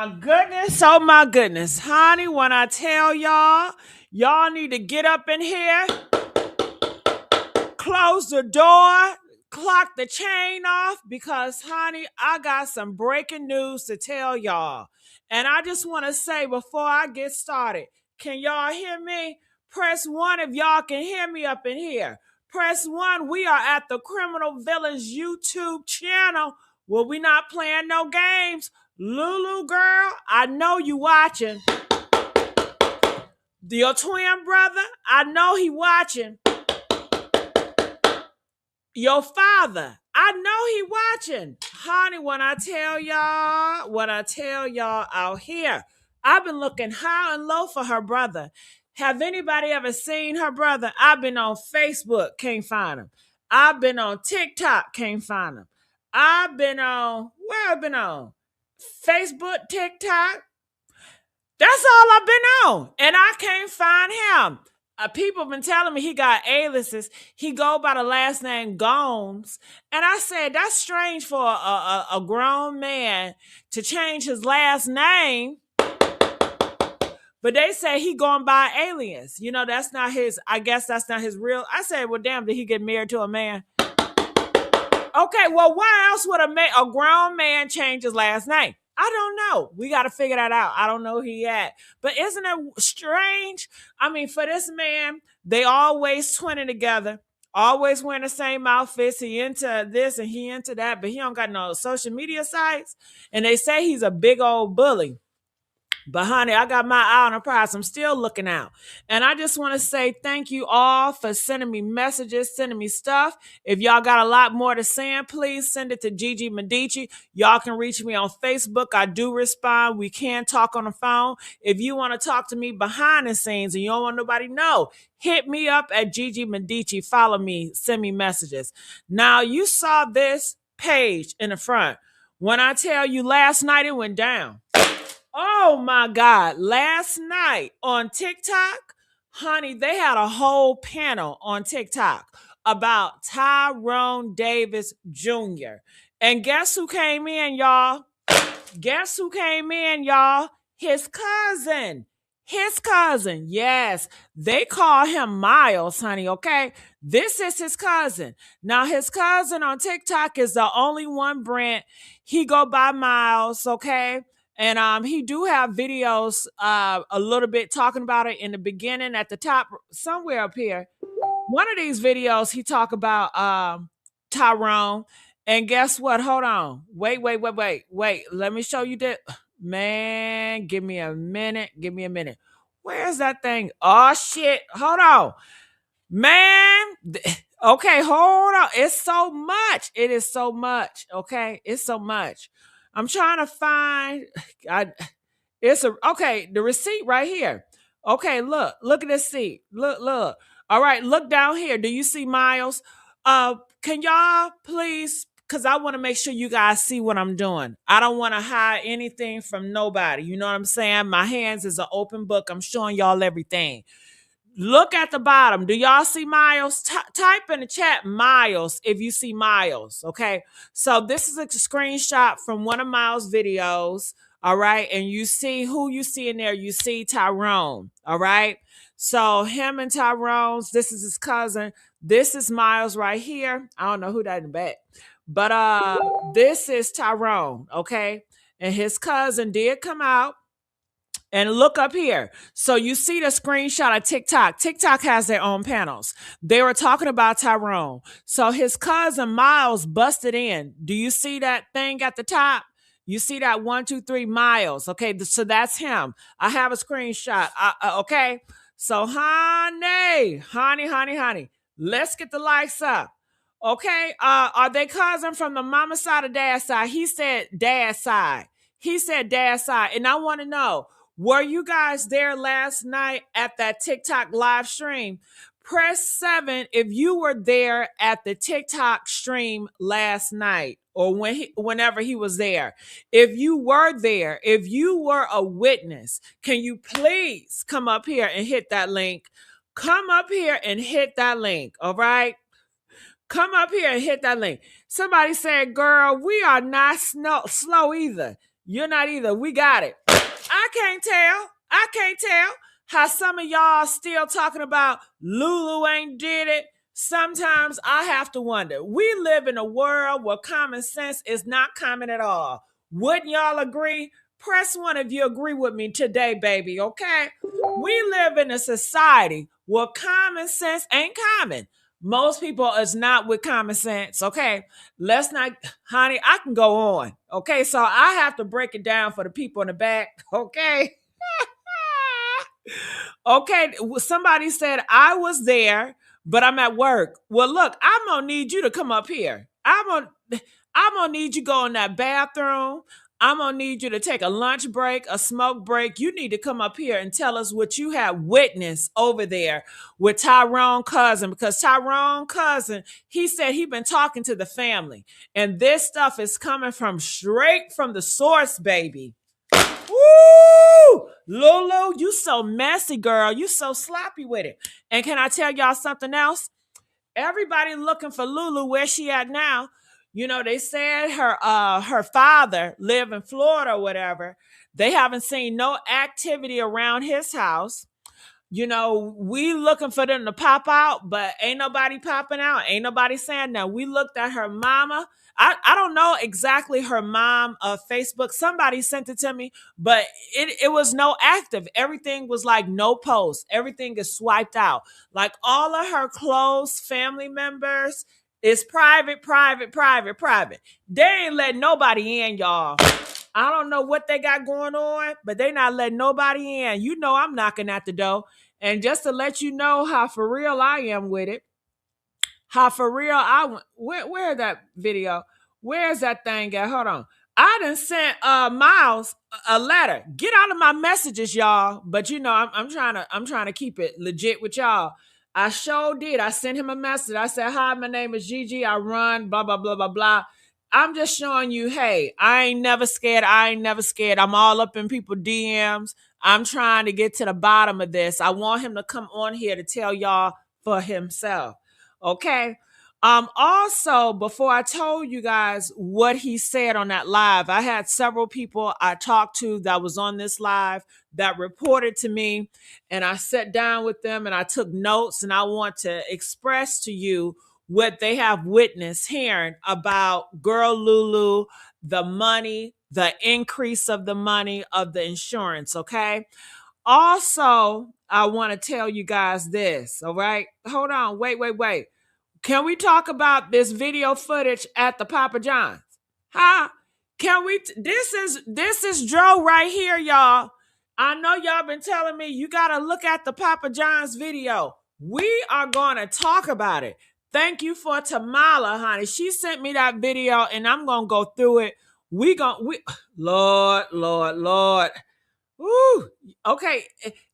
my goodness. Oh my goodness. Honey, when I tell y'all need to get up in here, close the door, clock the chain off because, honey, I got some breaking news to tell y'all. And I just want to say before I get started, can y'all hear me? Press one if y'all can hear me up in here. Press one. We are at the Criminal Villains YouTube channel where we not playing no games. Lulu girl, I know you watching. Your twin brother, I know he watching. Your father, I know he watching. Honey, when I tell y'all out here, I've been looking high and low for her brother. Have anybody ever seen her brother? I've been on Facebook, can't find him. I've been on TikTok, can't find him. I've been on, where I've been on? Facebook, TikTok. That's all I've been on. And I can't find him. People have been telling me he got aliases. He go by the last name Gomes. And I said, that's strange for a grown man to change his last name. But they say he going by alias. You know, that's not his, I guess that's not his real. I said, well, damn, did he get married to a man? Okay, well, why else would a grown man change his last name? I don't know. We got to figure that out. I don't know who he at. But isn't it strange? I mean, for this man, they always twinning together, always wearing the same outfits. He into this and he into that, but he don't got no social media sites. And they say he's a big old bully. But honey, I got my eye on the prize. I'm still looking out. And I just want to say thank you all for sending me messages, sending me stuff. If y'all got a lot more to send, please send it to Gigi Medici. Y'all can reach me on Facebook. I do respond. We can talk on the phone. If you want to talk to me behind the scenes and you don't want nobody to know, hit me up at Gigi Medici. Follow me. Send me messages. Now, you saw this page in the front. When I tell you last night it went down. Oh my God. Last night on TikTok, honey, they had a whole panel on TikTok about Tyrone Davis Jr. And guess who came in, y'all? Guess who came in, y'all? His cousin. His cousin. Yes. They call him Miles, honey, okay? This is his cousin. Now, his cousin on TikTok is the only one, Brent. He go by Miles, okay? And he do have videos a little bit talking about it in the beginning at the top, somewhere up here. One of these videos, he talk about Tyrone. And guess what? Hold on. Wait. Let me show you that. Man, give me a minute. Where's that thing? Oh, shit. Hold on. Man. Okay, hold on. It's so much. It is so much. Okay, it's so much. I'm trying to find. Okay. The receipt right here. Okay, look at this seat. Look. All right, look down here. Do you see Miles? Can y'all please? Because I want to make sure you guys see what I'm doing. I don't want to hide anything from nobody. You know what I'm saying? My hands is an open book. I'm showing y'all everything. Look at the bottom. Do y'all see Miles? Type in the chat Miles if you see Miles, okay? So this is a screenshot from one of Miles' videos, all right? And you see who you see in there. You see Tyrone, all right? So him and Tyrone's, this is his cousin. This is Miles right here. I don't know who that in the back. But this is Tyrone, okay? And his cousin did come out. And look up here. So you see the screenshot of TikTok. TikTok has their own panels. They were talking about Tyrone. So his cousin Miles busted in. Do you see that thing at the top? You see that 1, 2, 3 Miles. Okay, so that's him. I have a screenshot. Okay. So honey, let's get the likes up. Okay. Are they cousin from the mama side or dad side? He said dad side. And I want to know, were you guys there last night at that TikTok live stream? Press 7 if you were there at the TikTok stream last night or whenever he was there. If you were there, if you were a witness, can you please come up here and hit that link? Come up here and hit that link, all right? Come up here and hit that link. Somebody said, girl, we are not slow either. You're not either. We got it. I can't tell. I can't tell how some of y'all still talking about Lulu ain't did it. Sometimes I have to wonder. We live in a world where common sense is not common at all. Wouldn't y'all agree? Press one if you agree with me today, baby, okay? We live in a society where common sense ain't common. Most people is not with common sense, okay? Let's not, honey, I can go on, okay? So I have to break it down for the people in the back, okay? Okay, somebody said I was there, but I'm at work. Well, look, I'm gonna need you to come up here. I'm gonna need you to go in that bathroom. I'm gonna need you to take a lunch break, a smoke break. You need to come up here and tell us what you have witnessed over there with Tyrone cousin, because Tyrone cousin, he said he been talking to the family, and this stuff is coming from straight from the source, baby. Woo! Lulu, you so messy, girl. You so sloppy with it. And can I tell y'all something else? Everybody looking for Lulu. Where she at now? You know, they said her father live in Florida or whatever. They haven't seen no activity around his house. You know, we looking for them to pop out, but ain't nobody popping out. Ain't nobody saying that. We looked at her mama. I don't know exactly her mom Facebook. Somebody sent it to me, but it was no active. Everything was like no post. Everything is swiped out. Like all of her close family members is private, private, private, private. They ain't letting nobody in, y'all. I don't know what they got going on, but they not letting nobody in. You know I'm knocking at the door. And just to let you know how for real I am with it, how for real I went. Where that video? Where's that thing at? Hold on. I done sent Miles a letter. Get out of my messages, y'all. But you know, I'm trying to keep it legit with y'all. I sure did. I sent him a message. I said, "Hi, my name is Gigi. I run blah blah blah blah blah." I'm just showing you, hey, I ain't never scared. I ain't never scared. I'm all up in people DMs. I'm trying to get to the bottom of this. I want him to come on here to tell y'all for himself. Okay. Also, before I told you guys what he said on that live, I had several people I talked to that was on this live that reported to me, and I sat down with them and I took notes, and I want to express to you what they have witnessed hearing about girl Lulu, the money, the increase of the money of the insurance. Okay. Also, I want to tell you guys this. All right. Hold on. Wait. Can we talk about this video footage at the Papa John's? Huh? Can we this is Joe right here, y'all. I know y'all been telling me you got to look at the Papa John's video. We are going to talk about it. Thank you for Tamala, honey. She sent me that video and I'm going to go through it. We Lord. Woo. Okay.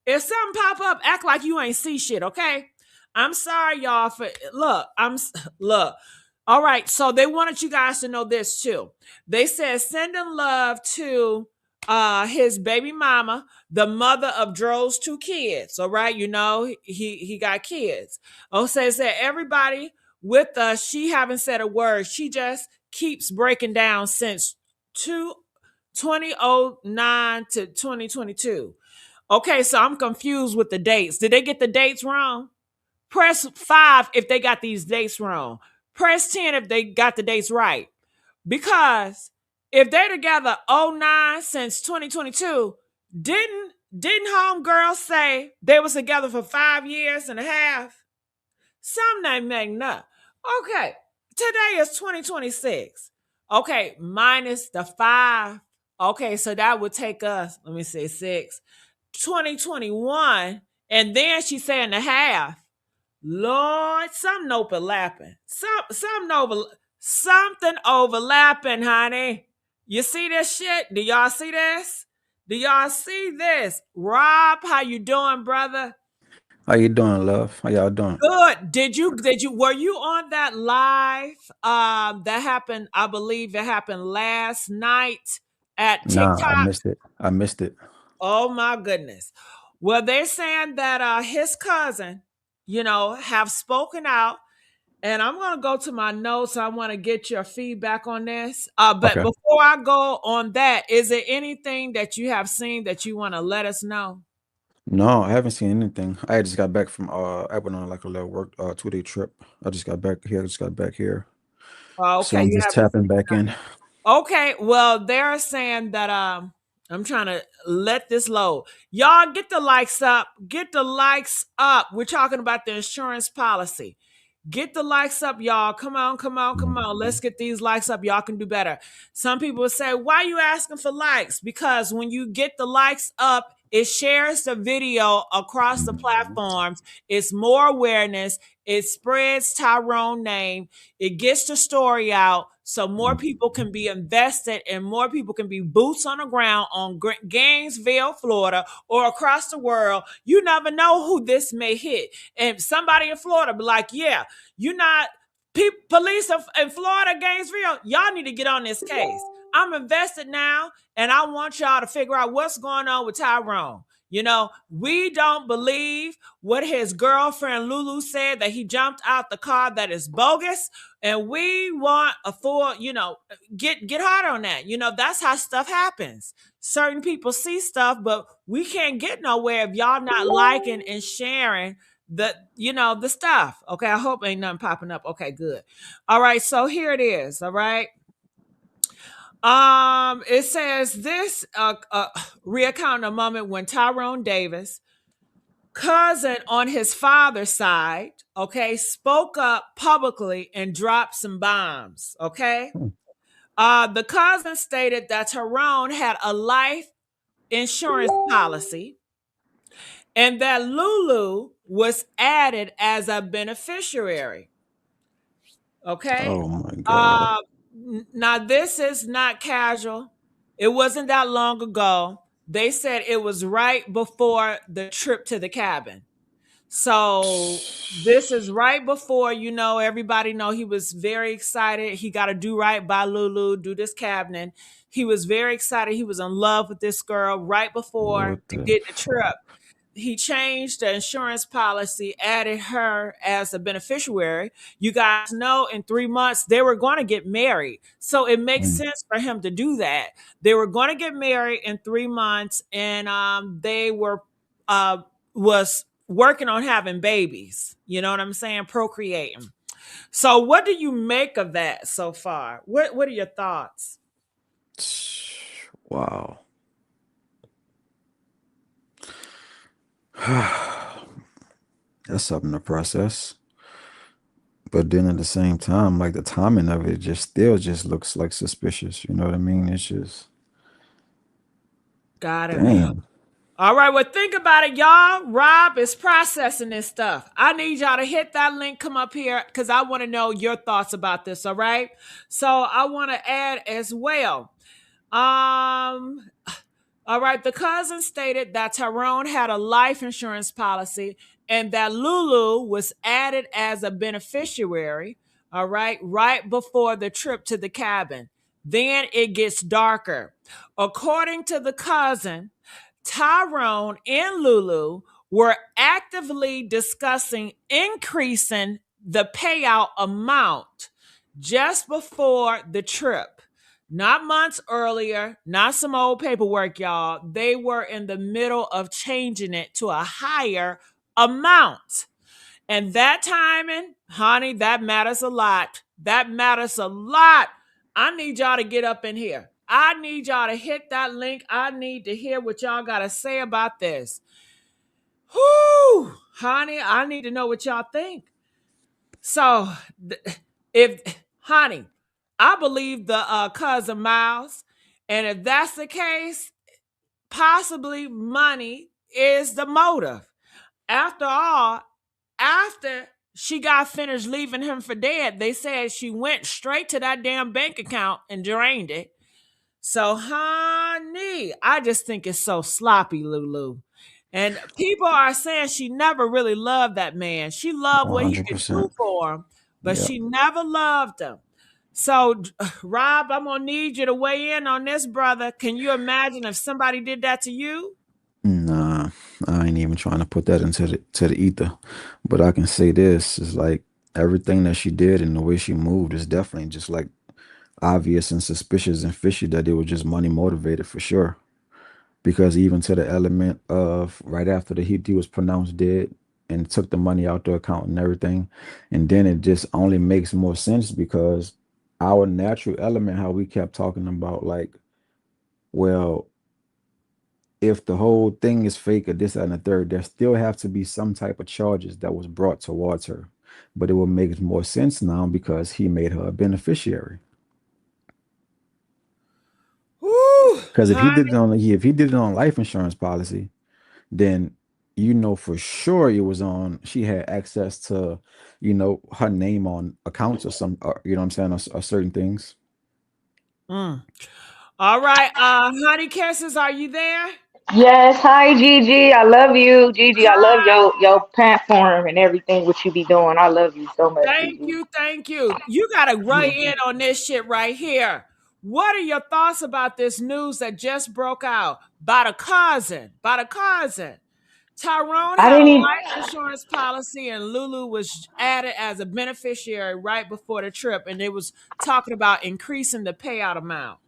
If something pop up, act like you ain't see shit, okay? I'm sorry, y'all. For look. All right. So they wanted you guys to know this too. They said sending love to his baby mama, the mother of Dro's two kids. All right, you know he got kids. Oh, says that everybody with us. She haven't said a word. She just keeps breaking down since 2009 to 2022. Okay, so I'm confused with the dates. Did they get the dates wrong? Press 5 if they got these dates wrong. Press 10 if they got the dates right. Because if they're together 09 since 2022, didn't homegirls say they was together for 5 years and a half? Some ain't making up. Okay, today is 2026. Okay, minus the 5. Okay, so that would take us, let me see, 6, 2021. And then she said and a half. Lord, something overlapping. Something overlapping, honey. You see this shit? Do y'all see this? Do y'all see this? Rob, how you doing, brother? How you doing, love? How y'all doing? Good. Did you were you on that live? That happened, I believe it happened last night at Nah, I TikTok. missed it. I missed it. Oh my goodness. Well, they're saying that his cousin, have spoken out. and I'm going to go to my notes. I want to get your feedback on this. But Okay. before I go on that, is there anything that you have seen that you want to let us know? No, I haven't seen anything. I just got back from I went on like a little work 2-day trip. I just got back here. Just got back here. So Okay, I'm you just haven't tapping seen. back in. Okay, well, they're saying that I'm trying to let this load. Y'all get the likes up. Get the likes up. We're talking about the insurance policy. Get the likes up, y'all. Come on, come on, come on. Let's Mhm. get these likes up. Y'all can do better. Some people will say, why are you asking for likes? Because when you get the likes up, it shares the video across the Mhm. platforms. It's more awareness. It spreads Tyrone name. It gets the story out so more people Mhm. can be invested and more people can be boots on the ground on Gainesville, Florida, or across the world. You never know who this may hit. And somebody in Florida be like, yeah, you're not police in Florida, Gainesville. Y'all need to get on this case. I'm invested now, and I want y'all to figure out what's going on with Tyrone. You know, we don't believe what his girlfriend Lulu said that he jumped out the car that is bogus, and we want a full, get hard on that. You know, that's how stuff happens. Certain people see stuff, but we can't get nowhere if y'all not liking and sharing the stuff. Okay, I hope ain't nothing popping up. Okay, good. All right, so here it is. All right. It says this reaccount a moment when Tyrone Davis, cousin on his father's side, okay, spoke up publicly and dropped some bombs. Okay. Hmm. The cousin stated that Tyrone had a life insurance policy and that Lulu was added as a beneficiary. Okay. Oh my God. Uh, Now, this is not casual. It wasn't that long ago. They said it was right before the trip to the cabin. So this is right before, everybody know he was very excited. He got to do right by Lulu, do this cabinet. He was very excited. He was in love with this girl right before What they the? did the trip. He changed the insurance policy, added her as a beneficiary. You guys know in 3 months they were going to get married. So it makes Mm. sense for him to do that. They were going to get married in 3 months, and they was working on having babies. You know what I'm saying? Procreating. So what do you make of that so far? What are your thoughts? Wow. That's something to process. But then at the same time, like the timing of it just still just looks like suspicious. You know what I mean? It's just Got it. damn. All right, well, think about it, y'all. Rob is processing this stuff. I need y'all to hit that link, come up here, because I want to know your thoughts about this. All right. So I want to add as well. Um, all right, the cousin stated that Tyrone had a life insurance policy and that Lulu was added as a beneficiary, all right before the trip to the cabin. Then it gets darker. According to the cousin, Tyrone and Lulu were actively discussing increasing the payout amount just before the trip. Not months earlier, not some old paperwork, y'all. They were in the middle of changing it to a higher amount. And that timing, honey, that matters a lot. That matters a lot. I need y'all to get up in here. I need y'all to hit that link. I need to hear what y'all got to say about this. Whoo, honey, I need to know what y'all think. So, if, honey, I believe the cousin Miles, and if that's the case, possibly money is the motive. After all, after she got finished leaving him for dead, they said she went straight to that damn bank account and drained it. So, honey, I just think it's so sloppy, Lulu. And people are saying she never really loved that man. She loved what he could do 100%. for him, but Yeah. she never loved him. So, Rob, I'm gonna need you to weigh in on this, brother. Can you imagine if somebody did that to you? Nah, I ain't even trying to put that into the ether. But I can say this is like Everything that she did and the way she moved is definitely just like obvious and suspicious and fishy that it was just money motivated for sure. Because even to the element of right after he was pronounced dead and took the money out the account and everything, and then it just only makes more sense because our natural element, how we kept talking about, like, well, if the whole thing is fake or this that, and the third, there still have to be some type of charges that was brought towards her. But it will make more sense now because he made her a beneficiary. Woo, Because honey. if he did it on life insurance policy, then you know for sure it was on. She had access to, her name on accounts or some, you know what I'm saying, or certain things. Mm. All right, honey kisses, are you there? Yes, hi Gigi. I love you, Gigi. I love Hi. your platform and everything what you be doing. I love you so much, Thank Gigi. you, thank you. You gotta Yeah. weigh in on this shit right here. What are your thoughts about this news that just broke out? About a cousin, about a cousin. Tyrone I had a didn't even. life insurance policy and Lulu was added as a beneficiary right before the trip, and they was talking about increasing the payout amount.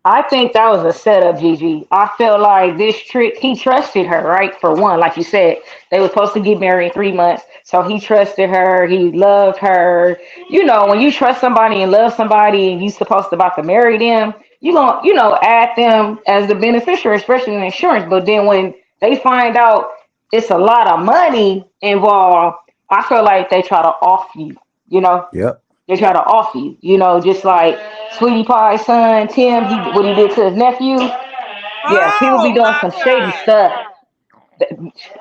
I think that was a setup, Gigi. I feel like this trick, he trusted her, right? For one, like you said, they were supposed to get married in 3 months. So he trusted her. He loved her. You know, when you trust somebody and love somebody and you supposed to about to marry them, you going add them as the beneficiary, especially in insurance. But then when they find out it's a lot of money involved, I feel like they try to off you, you know? Yep. They try to off you, just like Sweetie Pie's son Tim, what he did to his nephew. Yeah, people Oh be doing my some shady God. stuff.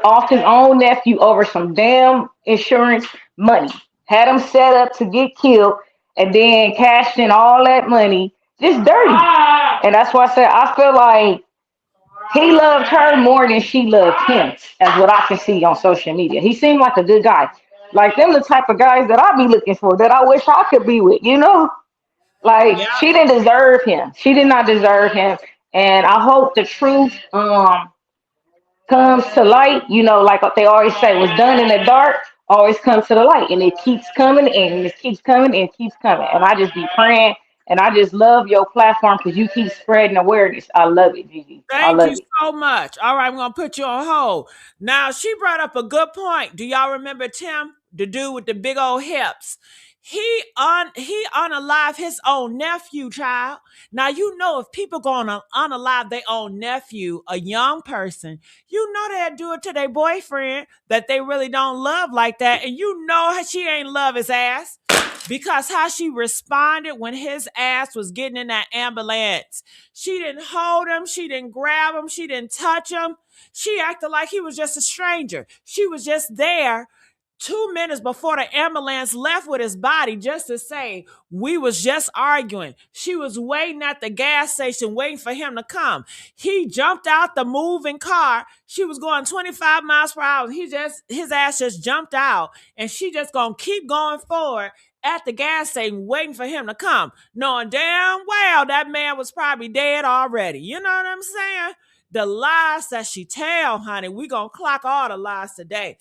Off his own nephew over some damn insurance money. Had him set up to get killed, and then cashed in all that money. Just dirty. And that's why I said I feel like he loved her more than she loved him, as what I can see on social media. He seemed like a good guy. Like them the type of guys that I be looking for that I wish I could be with. Like Yeah. she didn't deserve him. She did not deserve him. And I hope the truth comes to light. Like what they always say, was done in the dark always comes to the light, and it keeps coming and it keeps coming and it keeps coming. And I just be praying, and I just love your platform because you keep spreading awareness. I love it, Gigi. I Thank you love it. so much. All right, I'm gonna put you on hold. Now she brought up a good point. Do y'all remember Tim, the dude with the big old hips? He unalive his own nephew, child. Now you know if people gonna unalive their own nephew, a young person, you know they'll do it to their boyfriend that they really don't love like that, and you know she ain't love his ass because how she responded when his ass was getting in that ambulance. She didn't hold him. She didn't grab him. She didn't touch him. She acted like he was just a stranger. She was just there 2 minutes before the ambulance left with his body just to say we was just arguing. She was waiting at the gas station waiting for him to come. He jumped out the moving car. She was going 25 miles per hour. His ass just jumped out, and she just gonna keep going forward at the gas station waiting for him to come, knowing damn well that man was probably dead already. You know what I'm saying? The lies that she tell, honey, we gonna clock all the lies today.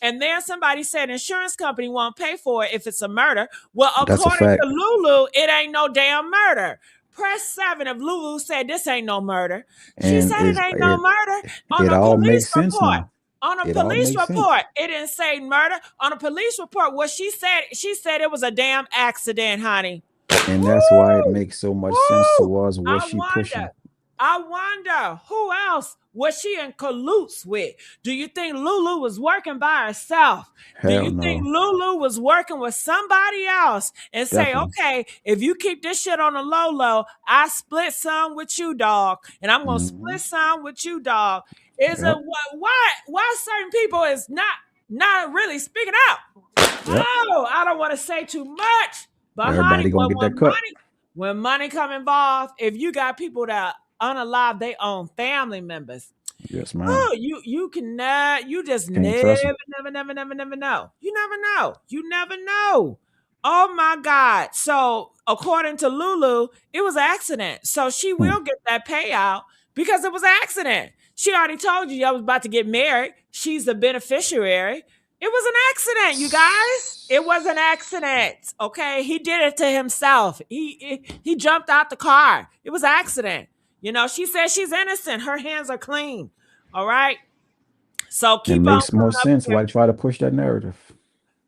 And then somebody said insurance company won't pay for it if it's a murder. Well, That's a according to fact. Lulu, it ain't no damn murder. Press 7 if Lulu said this ain't no murder. She And said it ain't no murder on it a all police makes sense report. now. On a It all police makes sense. report, it didn't say murder. On a police report, what she said it was a damn accident, honey. And that's why it Woo! makes so much sense Woo! towards what I she wonder. pushing. I wonder who else was she in cahoots with? Do you think Lulu was working by herself? Do Hell you think no. Lulu was working with somebody else and say, Definitely. okay, if you keep this shit on the low low, I split some with you, dog, and I'm gonna Hmm. split some with you, dog. Is it Yep. why certain people is not really speaking out? Yep. Oh, I don't want to say too much, but honey, Everybody gonna get that cut. when money come involved, if you got people that unalive their own family members, Yes, ma'am. oh, you can not, you just Can't trust them. never know. You never know. You never know. Oh my God. So according to Lulu, it was an accident. So she Hmm. will get that payout because it was an accident. She already told you I was about to get married. She's the beneficiary. It was an accident, you guys. It was an accident. Okay, he did it to himself. He jumped out the car. It was an accident. She says she's innocent. Her hands are clean. All right. So It keep on makes more coming up sense. here. Why try to push that narrative?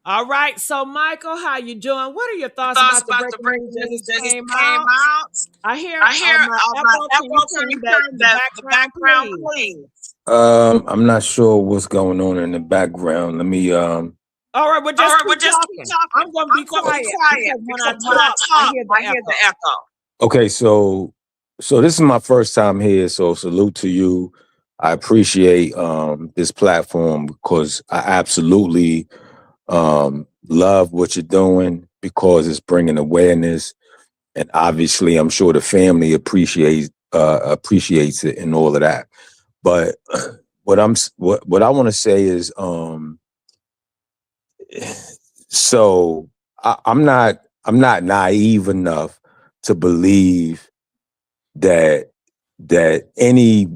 All right. So Michael, how you doing? What are your thoughts Thoughts about the about the breaking news breaking that news just that just came came out? out? I hear I hear my my echo. Can you echo. Can turn you turn the the background, background, please? please? I'm not sure what's going on in the background. Let me All right. Well, All just right, well keep just keep talking. talking. I'm gonna be I'm gonna be quiet quiet because when I because when I talk, I talk, hear the I hear the echo. echo. Okay, so this is my first time here, so salute to you. I appreciate this platform because I absolutely love what you're doing because it's bringing awareness, and obviously I'm sure the family appreciates it and all of that. But what I want to say is so I'm not naive enough to believe that any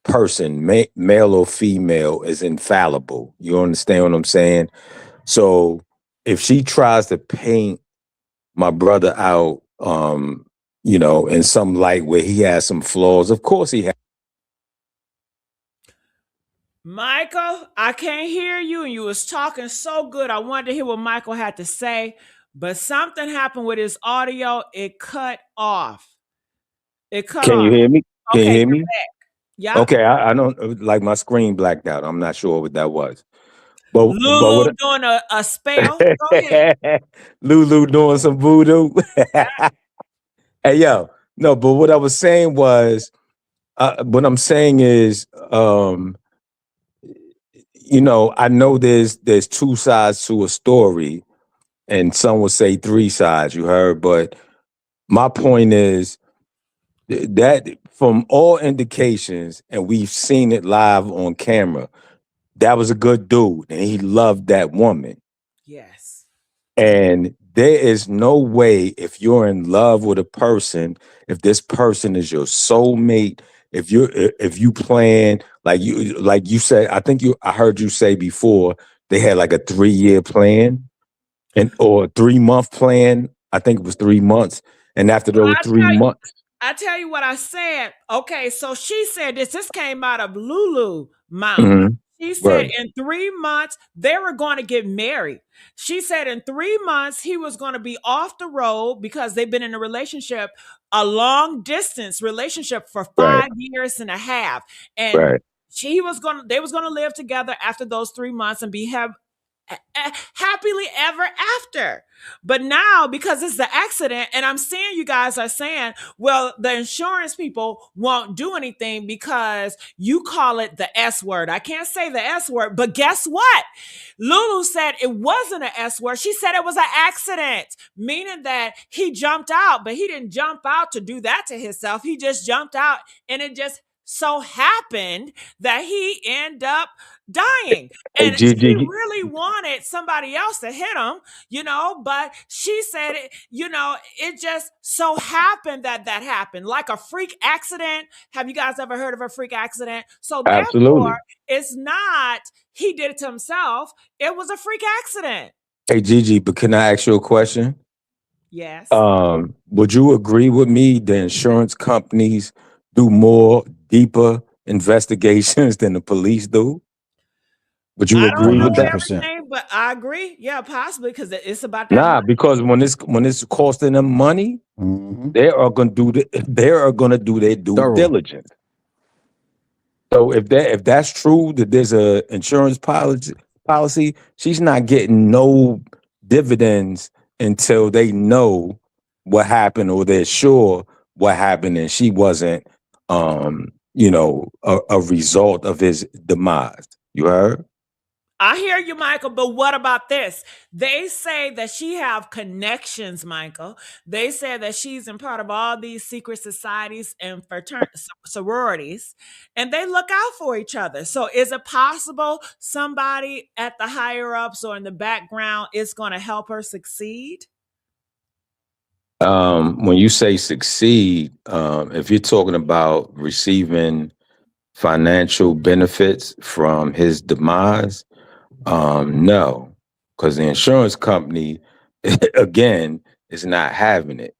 person, male or female, is infallible. You understand what I'm saying? So if she tries to paint my brother out, in some light where he has some flaws, of course he has. Michael, I can't hear you, and you was talking so good. I wanted to hear what Michael had to say, but something happened with his audio. It cut off. It cut Can you off. hear me? Can you Okay, hear you're me? back. Yep. Okay, I don't like my screen blacked out. I'm not sure what that was. But Lulu what doing a spell. Go ahead. Lulu doing some voodoo. Hey yo, no, but what I was saying was what I'm saying is I know there's two sides to a story, and some would say three sides, you heard, but my point is that from all indications, and we've seen it live on camera, that was a good dude and he loved that woman. Yes. And there is no way, if you're in love with a person, if this person is your soulmate, if you plan, like you said, I heard you say before they had like a 3-year plan and or a 3-month plan. I think it was 3 months. And after Well, those 3 months, I tell you what I said. Okay, so she said this. This came out of Lulu mouth. mhm, She said right, in 3 months they were going to get married. She said in 3 months he was going to be off the road because they've been in a relationship, a long distance relationship for right, 5 years and a half, and right. they was going to live together after those 3 months and happily ever after. But now, because it's the accident, and I'm seeing you guys are saying, well, the insurance people won't do anything because you call it the S word. I can't say the S word, but guess what? Lulu said it wasn't an S word. She said it was an accident, meaning that he jumped out, but he didn't jump out to do that to himself. He just jumped out, and it just so happened that he ended up dying. Hey, And she Gigi, really wanted somebody else to hit him, but she said it just so happened that that happened like a freak accident. Have you guys ever heard of a freak accident? So therefore, absolutely. it's not he did it to himself. It was a freak accident. Hey, Gigi, but can I ask you a question? Yes. Would you agree with me the insurance companies do more deeper investigations than the police do? Would you I don't agree know with that? 100%. everything, but I agree. Yeah, possibly because it's about that Nah, money. because when it's costing them money, Hmm. they are gonna do their due Thorough. diligence. So if that's true that there's a insurance policy, she's not getting no dividends until they know what happened or they're sure what happened and she wasn't a result of his demise. You heard? I hear you, Michael, but what about this? They say that she have connections, Michael. They say that she's in part of all these secret societies and sororities, and they look out for each other. So is it possible somebody at the higher ups or in the background is going to help her succeed? When you say succeed, if you're talking about receiving financial benefits from his demise, No, because the insurance company, again, is not having it.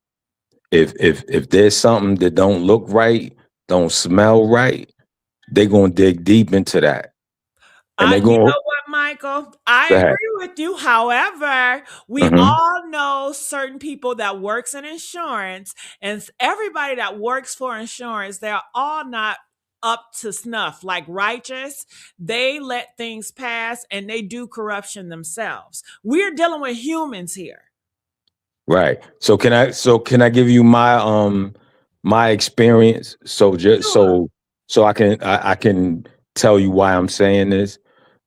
If there's something that don't look right, don't smell right, they gonna dig deep into that, and they You gonna know what, Michael? I go ahead. agree with you. However, we Hmm. all know certain people that works in insurance, and everybody that works for insurance, they're all not up to snuff, like righteous. They let things pass and they do corruption themselves. We're dealing with humans here. Right. So can I give you my experience? So just Sure. so I can tell you why I'm saying this.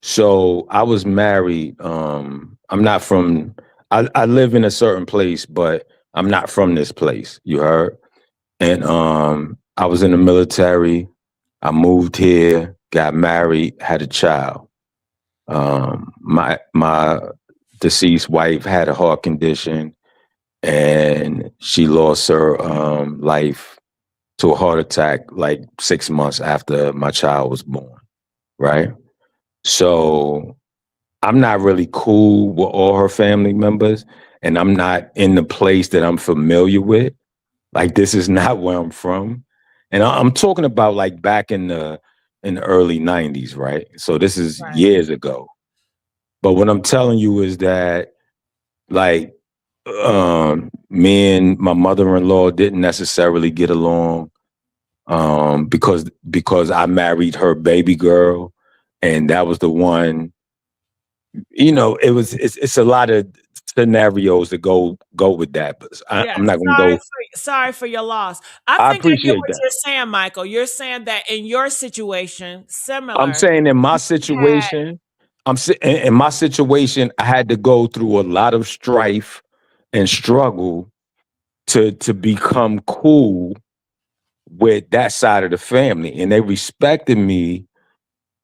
So I was married. I'm not from. I live in a certain place, but I'm not from this place. You heard? And I was in the military. I moved here, got married, had a child. My deceased wife had a heart condition, and she lost her life to a heart attack like 6 months after my child was born. Right. So I'm not really cool with all her family members, and I'm not in the place that I'm familiar with. Like, this is not where I'm from, and I'm talking about like back in the early '90s, right? So this is Right. years ago. But what I'm telling you is that, like, me and my mother-in-law didn't necessarily get along, because I married her baby girl, and that was the one. It's a lot of scenarios that go with that, but Yeah, I'm not going to go. sorry for your loss. I I think I get appreciate what that. you're saying, Michael. You're saying that in your situation, I'm similar, saying in my you had situation, in my situation, I had to go through a lot of strife and struggle to become cool with that side of the family, and they respected me,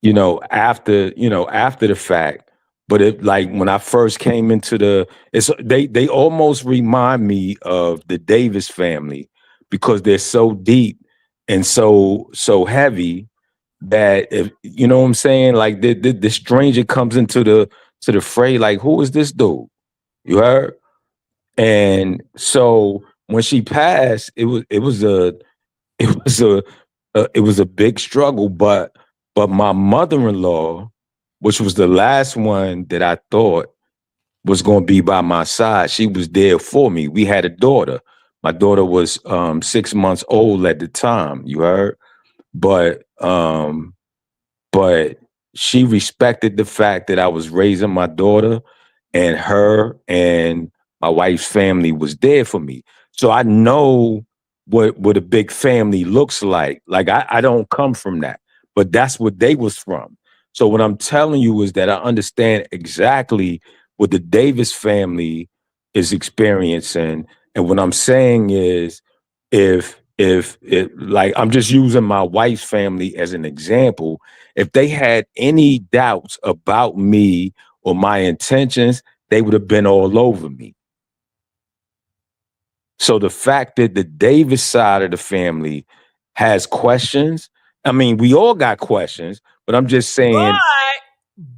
after the fact. But it, like, when I first came into they almost remind me of the Davis family, because they're so deep and so heavy, that, if you know what I'm saying, like, the stranger comes into the fray, like, who is this dude? You heard? And so when she passed, it was a big struggle, but my mother-in-law, which was the last one that I thought was going to be by my side, she was there for me. We had a daughter. My daughter was 6 months old at the time. You heard? But um, but she respected the fact that I was raising my daughter, and her and my wife's family was there for me. So I know what a big family looks like. Like, I don't come from that, but that's what they was from. So what I'm telling you is that I understand exactly what the Davis family is experiencing. And what I'm saying is, if it, like, I'm just using my wife's family as an example, if they had any doubts about me or my intentions, they would have been all over me. So the fact that the Davis side of the family has questions, I mean, we all got questions, but I'm just saying,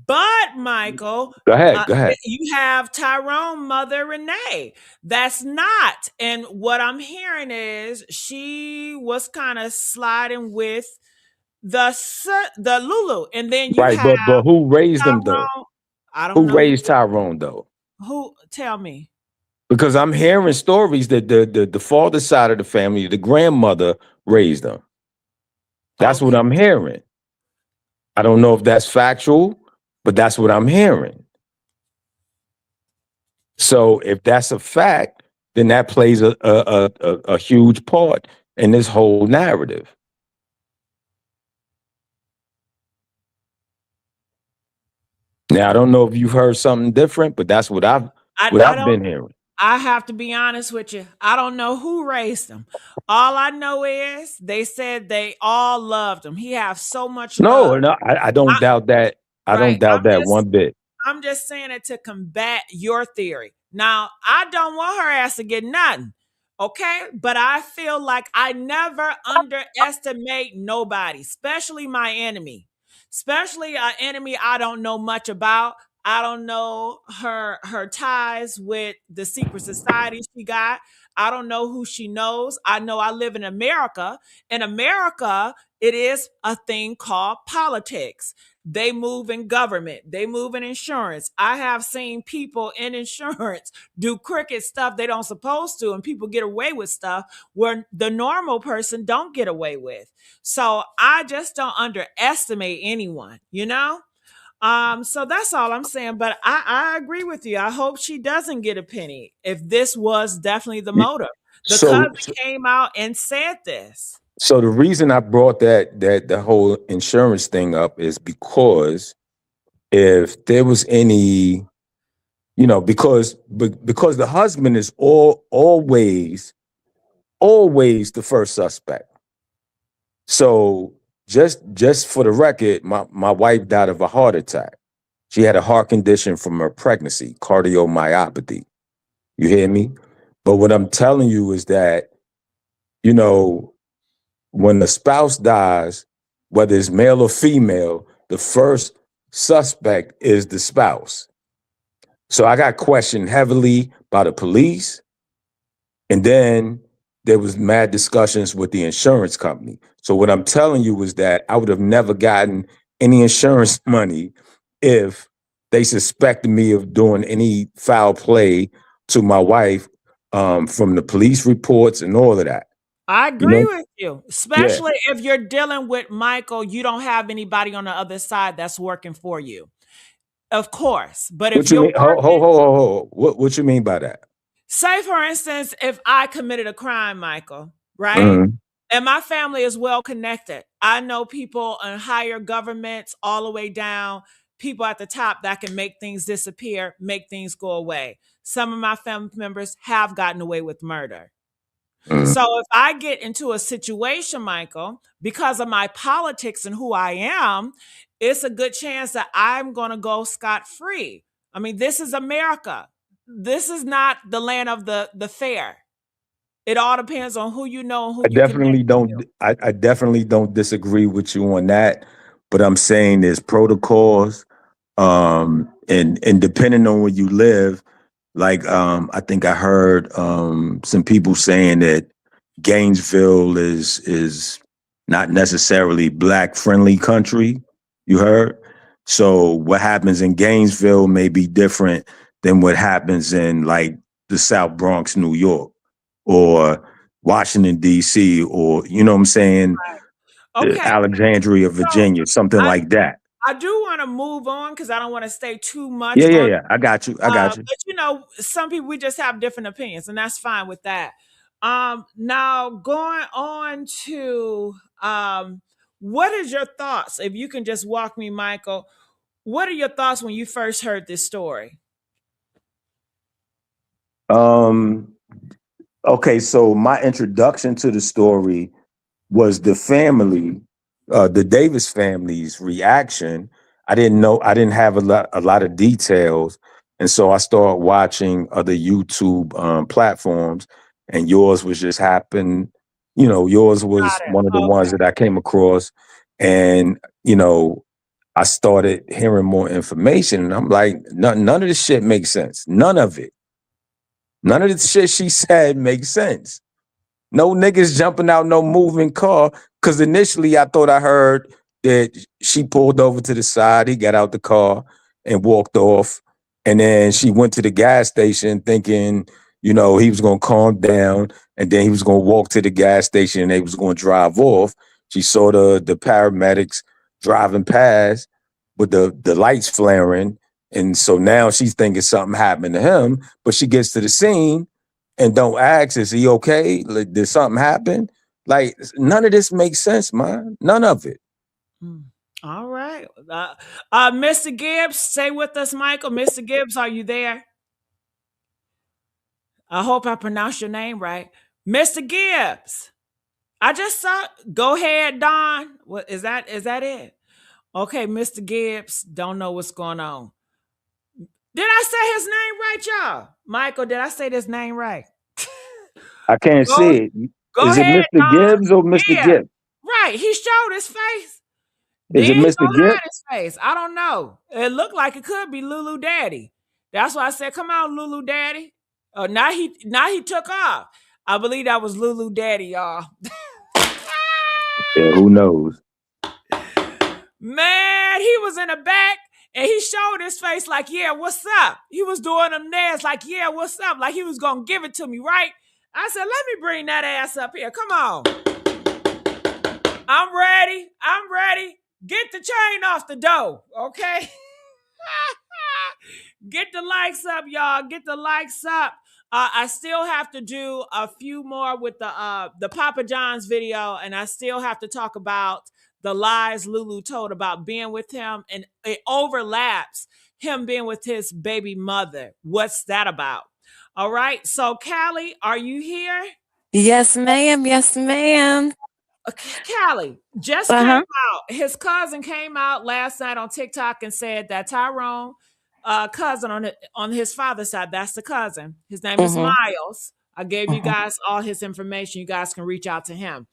but Michael, go ahead, go ahead. you have Tyrone mother Renee. That's not. And what I'm hearing is she was kind of sliding with the Lulu, and then you Right, have but who raised them though? Tyrone. I don't Who know raised Tyrone though? who. Tell me. Because I'm hearing stories that the father side of the family, the grandmother raised them. That's what Okay. I'm hearing. I don't know if that's factual, but that's what I'm hearing. So if that's a fact, then that plays a huge part in this whole narrative. Now, I don't know if you've heard something different, but that's what I've what I I've don't. been hearing. I have to be honest with you. I don't know who raised him. All I know is they said they all loved him. He has so much love. No, no, I don't I, doubt that. I don't right. doubt that one bit. I'm just saying it to combat your theory. Now, I don't want her ass to get nothing. Okay? But I feel like I never underestimate nobody, especially my enemy. Especially an enemy I don't know much about. I don't know her ties with the secret society she got. I don't know who she knows. I know I live in America. In America, it is a thing called politics. They move in government. They move in insurance. I have seen people in insurance do crooked stuff they don't supposed to, and people get away with stuff where the normal person don't get away with. So I just don't underestimate anyone, you know? So that's all I'm saying. But I agree with you. I hope she doesn't get a penny if this was definitely the motive. The So, cousin came out and said this. so the reason I brought that the whole insurance thing up is because if there was any, because the husband is always the first suspect. So just for the record, my wife died of a heart attack. She had a heart condition from her pregnancy, cardiomyopathy. You hear me? But what I'm telling you is that, you know, when the spouse dies, whether it's male or female, the first suspect is the spouse. So I got questioned heavily by the police. And then there was mad discussions with the insurance company. So what I'm telling you is that I would have never gotten any insurance money if they suspected me of doing any foul play to my wife, from the police reports and all of that. I You agree know? with you, Yeah. especially if you're dealing with Michael, you don't have anybody on the other side that's working for you. Of course. But if What you you're mean? working, Ho. What you mean by that? say for instance, if I committed a crime, Michael, right? Mhm. And my family is well connected. I know people in higher governments all the way down, people at the top that can make things disappear, make things go away. Some of my family members have gotten away with murder. Mhm. So if I get into a situation, Michael, because of my politics and who I am, it's a good chance that I'm going to go scot free. I mean, this is America. This is not the land of the fair. It all depends on who you know and who you connect to. I definitely don't disagree with you on that, but I'm saying there's protocols, and depending on where you live, like, I think I heard some people saying that Gainesville is not necessarily black friendly country. You heard? So what happens in Gainesville may be different than what happens in like the South Bronx, New York, or Washington D.C., or you know what I'm saying, Okay. Alexandria, So Virginia, something I, like that. I do want to move on because I don't want to stay too much Yeah, yeah, on. yeah. I got you. I got you. But you know, some people we just have different opinions, and that's fine with that. Now going on to what is your thoughts? If you can just walk me, Michael, what are your thoughts when you first heard this story? Um, okay, so my introduction to the story was the Davis family's reaction. I didn't have a lot of details. And so I started watching other YouTube platforms, and yours was Got it. one of the ones Okay. that I came across. And, I started hearing more information, and I'm like, none of this shit makes sense. None of it. None of the shit she said makes sense. No niggas jumping out no moving car. Cause initially I thought I heard that she pulled over to the side, he got out the car and walked off. And then she went to the gas station thinking, he was gonna calm down, and then he was gonna walk to the gas station and they was gonna drive off. She saw the paramedics driving past with the lights flaring. And so now she's thinking something happened to him, but she gets to the scene and don't ask, is he okay? Like, did something happen? Like, none of this makes sense, man. None of it. Hmm. All right. Mr. Gibbs, stay with us, Michael. Mr. Gibbs, are you there? I hope I pronounced your name right. Mr. Gibbs. I just saw. Go ahead, Don. What is that? Is that it? Okay, Mr. Gibbs. Don't know what's going on. Did I say his name right, y'all? Michael, did I say this name right? I can't Go see it. go Is it ahead, Mr. Don. Gibbs or Mr. Yeah. Gibbs? Right. He showed his face. Is Then it he Mr. gonna Gift? hide his face. I don't know. It looked like it could be Lulu Daddy. That's why I said, "Come on, Lulu Daddy." Now he took off. I believe that was Lulu Daddy, y'all. Yeah, who knows? Man, he was in the back and he showed his face like, "Yeah, what's up?" He was doing them nails like, "Yeah, what's up?" Like he was gonna give it to me, right? I said, "Let me bring that ass up here. Come on. I'm ready. I'm ready. Get the chain off the door, okay?" Get the likes up, y'all. Get the likes up. I still have to do a few more with the Papa John's video, and I still have to talk about the lies Lulu told about being with him, and it overlaps him being with his baby mother. What's that about? All right. So, Callie, are you here? Yes, ma'am. Yes, ma'am. Callie just came Uh-huh. out. His cousin came out last night on TikTok and said that Tyrone, cousin on his father's side, that's the cousin. His name is Mm-hmm. Miles. I gave you Mm-hmm. guys all his information. You guys can reach out to him.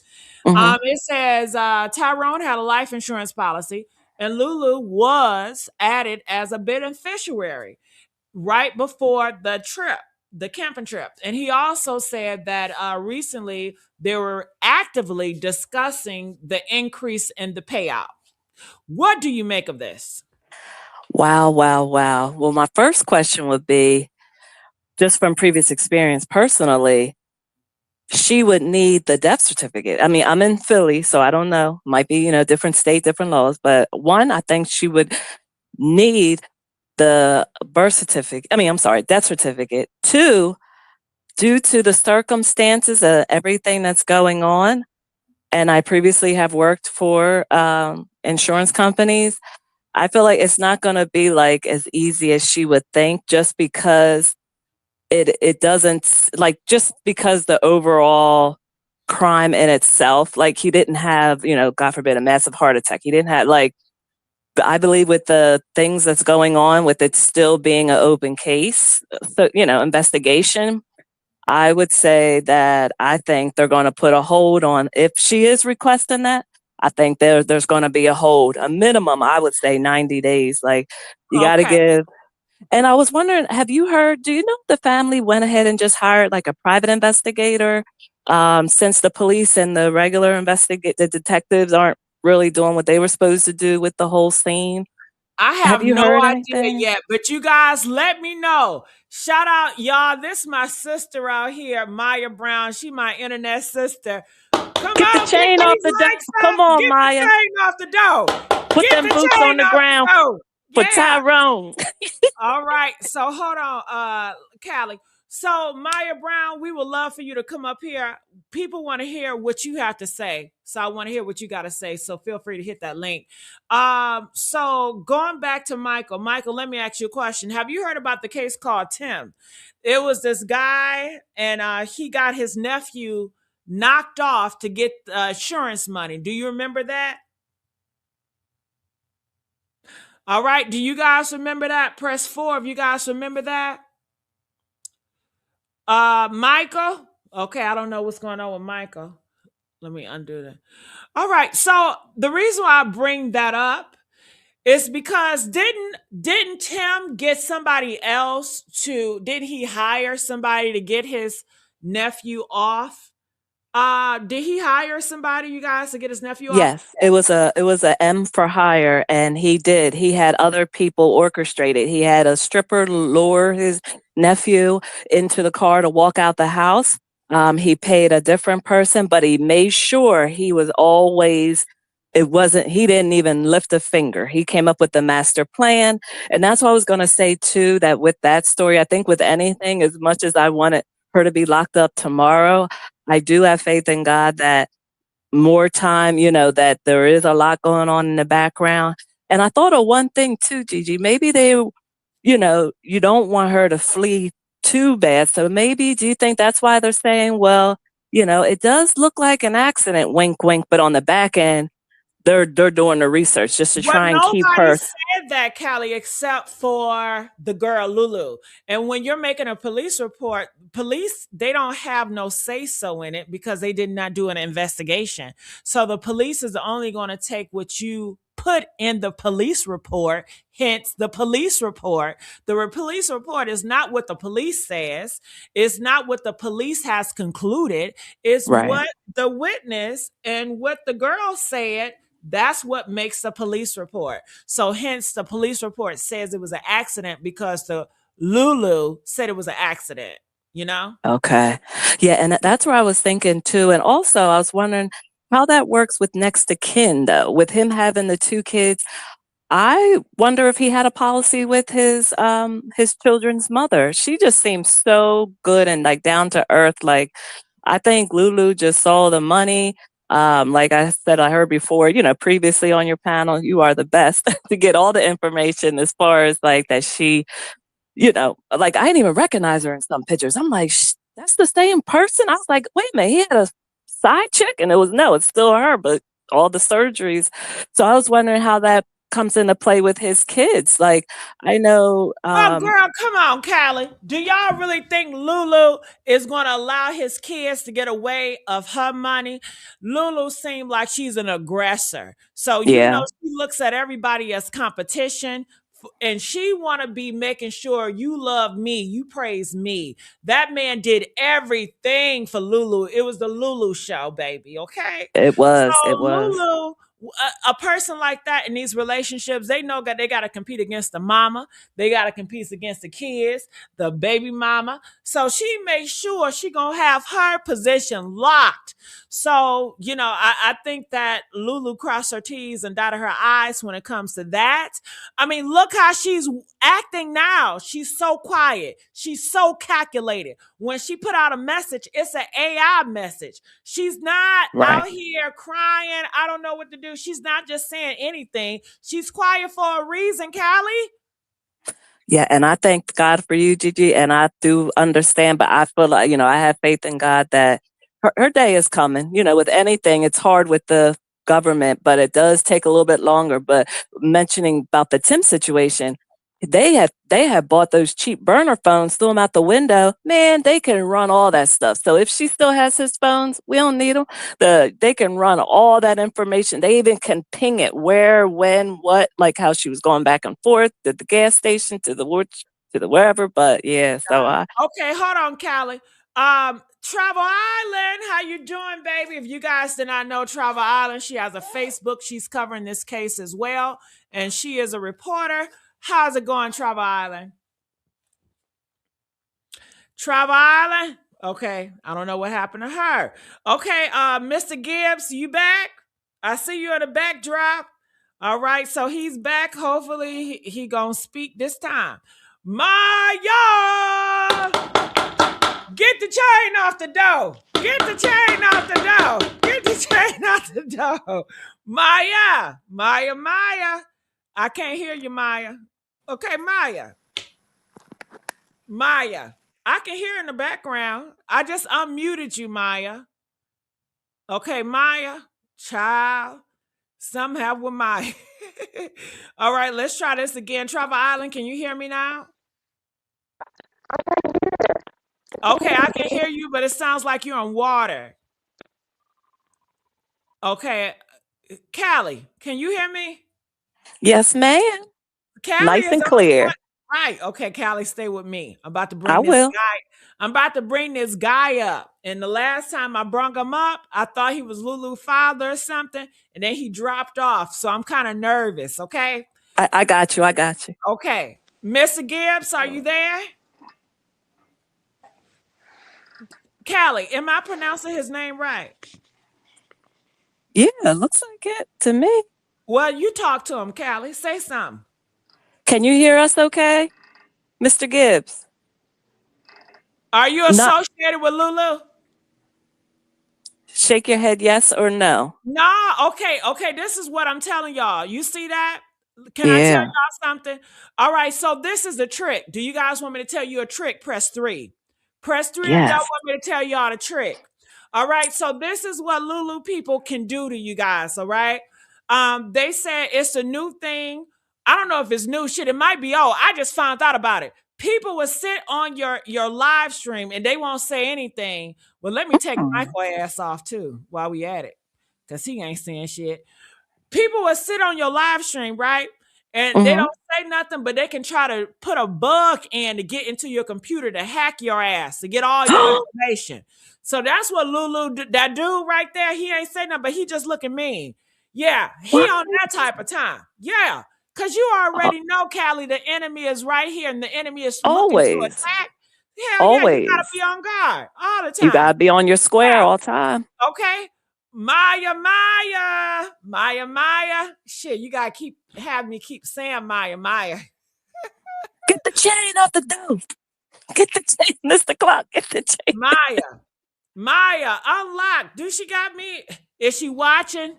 Mm-hmm. It says Tyrone had a life insurance policy, and Lulu was added as a beneficiary right before the trip, the camping trip. And he also said that recently they were actively discussing the increase in the payout. What do you make of this? Wow, wow, wow. Well, my first question would be, just from previous experience personally, she would need the death certificate. I mean, I'm in Philly, so I don't know. Might be, different state, different laws. But one, I think she would need the birth certificate. I mean, I'm sorry, death certificate. Two, due to the circumstances of everything that's going on, and I previously have worked for insurance companies, I feel like it's not going to be like as easy as she would think, just because it doesn't, like, just because the overall crime in itself, like, he didn't have, God forbid, a massive heart attack. He didn't have, like, I believe with the things that's going on with it still being an open case, so, investigation, I would say that I think they're going to put a hold on, if she is requesting that. I think there's going to be a hold, a minimum, I would say 90 days. Like, you got to Okay. give. And I was wondering, have you heard, do you know if the family went ahead and just hired like a private investigator, since the police and the regular the detectives aren't really doing what they were supposed to do with the whole scene? I Have have you no heard idea anything? yet, but you guys let me know. Shout out, y'all. This is my sister out here, Maya Brown. She my internet sister. Come Get the on, get chain off these the door. likes Come up. on, Get the Maya. chain off the door. Put Get them the boots chain on the off the ground door. for Yeah. Tyrone. All right. So hold on, Callie. So Maya Brown, we would love for you to come up here. People want to hear what you have to say. So I want to hear what you got to say. So feel free to hit that link. So going back to Michael. Michael, let me ask you a question. Have you heard about the case called Tim? It was this guy, and he got his nephew knocked off to get insurance money. Do you remember that? All right. Do you guys remember that? Press 4 if you guys remember that. Michael. Okay, I don't know what's going on with Michael. Let me undo that. All right. So the reason why I bring that up is because didn't Tim get somebody else to did he hire somebody to get his nephew off? Did he hire somebody, you guys, to get his nephew off? Yes, it was a M for hire, and he did. He had other people orchestrated. He had a stripper lure his nephew into the car to walk out the house. He paid a different person, but he made sure he was always. It wasn't. He didn't even lift a finger. He came up with the master plan, and that's what I was going to say too. That with that story, I think with anything, as much as I wanted her to be locked up tomorrow, I do have faith in God that more time, that there is a lot going on in the background. And I thought of one thing too, Gigi. Maybe you don't want her to flee too bad. So maybe, do you think that's why they're saying, well, it does look like an accident, wink, wink, but on the back end, they're doing the research just to Well, try and keep nobody her. said that, Callie, except for the girl Lulu. And when you're making a police report, police, they don't have no say so in it because they did not do an investigation. So the police is only going to take what you put in the police report, hence the police report. The police report is not what the police says, it's not what the police has concluded, it's Right. what the witness and what the girl said. That's what makes the police report. So hence the police report says it was an accident because the Lulu said it was an accident, you know? Okay. Yeah, and that's where I was thinking too. And also I was wondering how that works with next to kin though, with him having the two kids. I wonder if he had a policy with his children's mother. She just seems so good and like down to earth. Like I think Lulu just saw the money. Like I said, I heard before, previously on your panel, you are the best to get all the information as far as like that she, like I didn't even recognize her in some pictures. I'm like, that's the same person. I was like, wait a minute, he had a side chick, and it's still her, but all the surgeries. So I was wondering how that comes into play with his kids. Like I know, Oh, girl, come on, Callie. Do y'all really think Lulu is going to allow his kids to get away of her money? Lulu seemed like she's an aggressor. So, yeah, she looks at everybody as competition, and she want to be making sure you love me, you praise me. That man did everything for Lulu. It was the Lulu show, baby, okay? it So was, it was. Lulu, a person like that in these relationships, they know that they got to compete against the mama. They got to compete against the kids, the baby mama. So she makes sure she going to have her position locked. So, I think that Lulu crossed her T's and dotted her I's when it comes to that. I mean, look how she's acting now. She's so quiet. She's so calculated. When she put out a message, it's an AI message. She's not Right. out here crying. I don't know what to do. She's not just saying anything. She's quiet for a reason, Callie. Yeah, and I thank God for you, Gigi, and I do understand, but I feel like, I have faith in God that her day is coming. With anything, it's hard with the government, but it does take a little bit longer. But mentioning about the Tim situation, they had bought those cheap burner phones, threw them out the window. Man, they can run all that stuff. So if she still has his phones, we don't need them. They can run all that information. They even can ping it where, when, what, like how she was going back and forth to the gas station, to the wherever. But yeah, so I Okay, hold on, Callie. Travel Island, how you doing, baby? If you guys did not know Travel Island, she has a Facebook. She's covering this case as well, and she is a reporter. How's it going, Travel Island? Travel Island? Okay, I don't know what happened to her. Okay, Mr. Gibbs, you back? I see you in the backdrop. All right, so he's back. Hopefully, he gonna speak this time. Maya! Get the chain off the door. Get the chain off the door. Get the chain off the door. Maya. Maya, Maya. I can't hear you, Maya. Okay, Maya. Maya. I can hear in the background. I just unmuted you, Maya. Okay, Maya. Child. Somehow with Maya. All right, let's try this again. Travel Island, can you hear me now? Okay, I can hear you, but it sounds like you're on water. Okay, Callie, can you hear me? yes, ma'am. Callie Nice is and on the clear. front. Right. Okay, Callie, stay with me. I'm about to I bring this will. guy. I'm about to bring this guy up. And the last time I brought him up, I thought he was Lulu's father or something, and then he dropped off. So I'm kind of nervous. Okay. I got you. I got you. Okay. Mr. Gibbs, are you there? Callie, am I pronouncing his name right? Yeah, looks like it to me. Well, you talk to him, Callie. Say something. Can you hear us okay, Mr. Gibbs? Are you Not associated with Lulu? shake your head yes or no. No, okay. This is what I'm telling y'all. You see that? Can I tell Yeah. y'all something? All right, so this is a trick. Do you guys want me to tell you a trick? Press 3. Press 3 if y'all Yes. want me to tell y'all the trick. All right, so this is what Lulu people can do to you guys, all right? They said it's a new thing. I don't know if it's new shit. It might be old. I just found out about it. People will sit on your live stream and they won't say anything. Well, let me take Hmm. Michael ass off too while we at it. Cause he ain't saying shit. People will sit on your live stream, right? And they don't say nothing, but they can try to put a bug in to get into your computer to hack your ass, to get all your information. So that's what Lulu, that dude right there, he ain't saying nothing, but he just looking mean. Yeah, he What? on that type of time. Yeah, because you already know, Callie, the enemy is right here and the enemy is looking to Always. attack. Hell yeah, you got to Always. be on guard all the You time. gotta be on your square Yeah, all the time. okay. Maya. Shit, you gotta have me keep saying Maya. Get the chain off the door. Get the chain, Mr. Clock. Get the chain. Maya, unlock. Do she got me? Is she watching?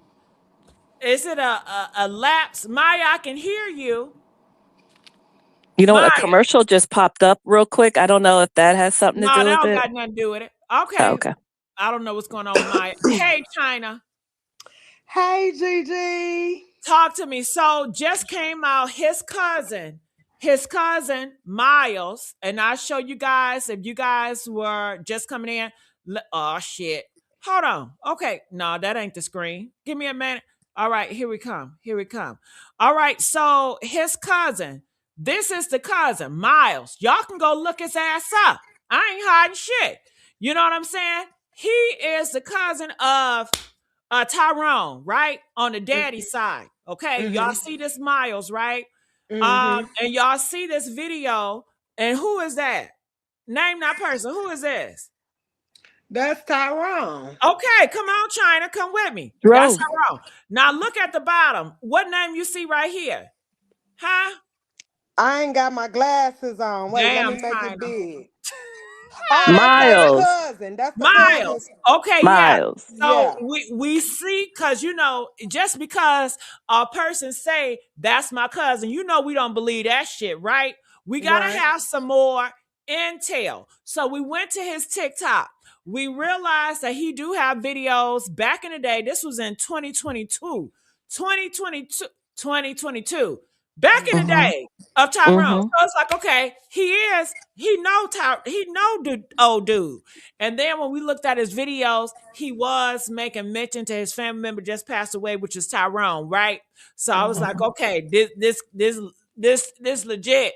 Is it a lapse? Maya, I can hear you. You know what? Maya. A commercial just popped up real quick. I don't know if that has something to No, do that with don't it. got nothing to do with it. Okay. Oh, okay. I don't know what's going on with Maya. Hey, China. Hey, Gigi. Talk to me. So just came out his cousin Miles, and I'll show you guys if you guys were just coming in. Oh shit. Hold on. Okay. No, that ain't the screen. Give me a minute. All right, here we come. All right, so his cousin. This is the cousin, Miles. Y'all can go look his ass up. I ain't hiding shit. You know what I'm saying? He is the cousin of Tyrone, right? On the daddy side. Okay. Y'all see this Miles, right? And y'all see this video. And who is that? Name that person. Who is this? That's Tyrone. Okay, come on, China. Come with me. Drove. That's Tyrone. Now look at the bottom. What name you see right here? Huh? I ain't got my glasses on. Wait, let Damn, me make China. it big. Oh, that's the Miles. cousin. That's the Miles. cousin. Okay, yeah. Miles. So Yeah. we see, because just because a person say that's my cousin, we don't believe that shit, right? We gotta Right. have some more intel. So we went to his TikTok. We realized that he do have videos back in the day. This was in 2022. 2022. Back in the day of Tyrone. So it's like, okay, he know the old dude. And then when we looked at his videos, he was making mention to his family member just passed away, which is Tyrone, right? So I was like, okay, this legit.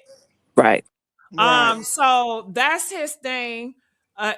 Right. Right. So that's his thing,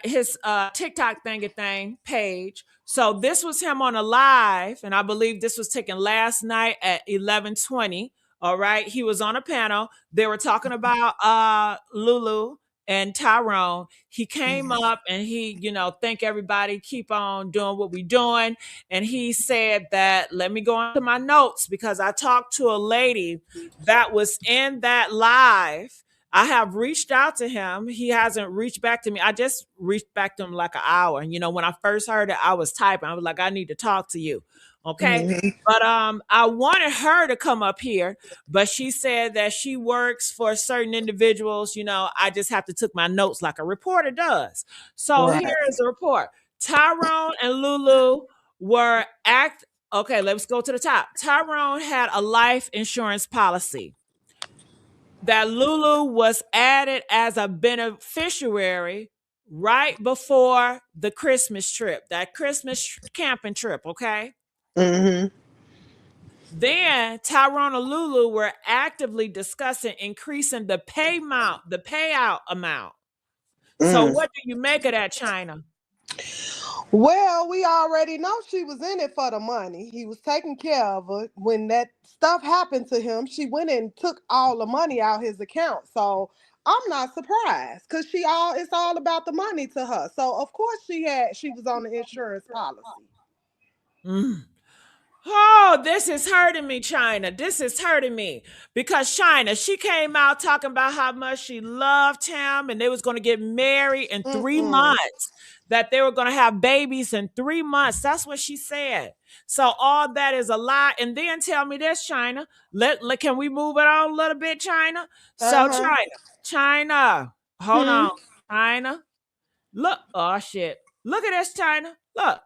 his TikTok thing page. So this was him on a live, and I believe this was taken last night at 11:20. All right, he was on a panel. They were talking about Lulu and Tyrone. He came up and he, thank everybody, keep on doing what we're doing. And he said that, let me go into my notes because I talked to a lady that was in that live. I have reached out to him. He hasn't reached back to me. I just reached back to him like an hour. And when I first heard it, I was typing. I was like, I need to talk to you. Okay. But I wanted her to come up here, but she said that she works for certain individuals. I just have to took my notes like a reporter does. So Right. here is the report. Tyrone and Lulu were okay, let's go to the top. Tyrone had a life insurance policy that Lulu was added as a beneficiary right before the Christmas trip, that Christmas camping trip, okay? Then Tyrone and Lulu were actively discussing increasing the payout amount. So what do you make of that, China? Well, we already know she was in it for the money. He was taking care of her. When that stuff happened to him, she went and took all the money out his account. So I'm not surprised because it's all about the money to her. So of course she was on the insurance policy. Mm. Oh, this is hurting me, China. This is hurting me because China, she came out talking about how much she loved him and they was going to get married in 3 months, that they were going to have babies in 3 months. That's what she said. So all that is a lie. And then tell me this, China. Can we move it on a little bit, China? So China, hold on, China. Look, oh shit. Look at this, China. Look.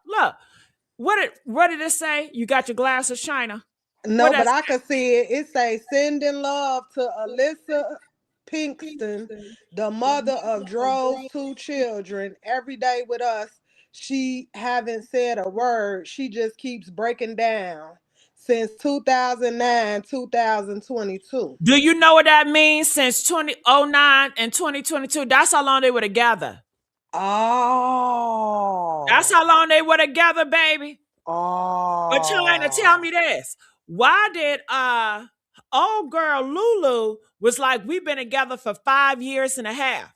What did it say? You got your glasses, China. What No, but does I could see it. It say sending love to Alyssa Pinkston, the mother of Dro's 2 children, every day with us. She haven't said a word. She just keeps breaking down. since 2009, 2022. Do you know what that means? Since 2009 and 2022, that's how long they were together. That's Oh. how long they were together, baby. But China, tell Oh. me this. Why did old girl Lulu was like, we've been together for 5 years and a half?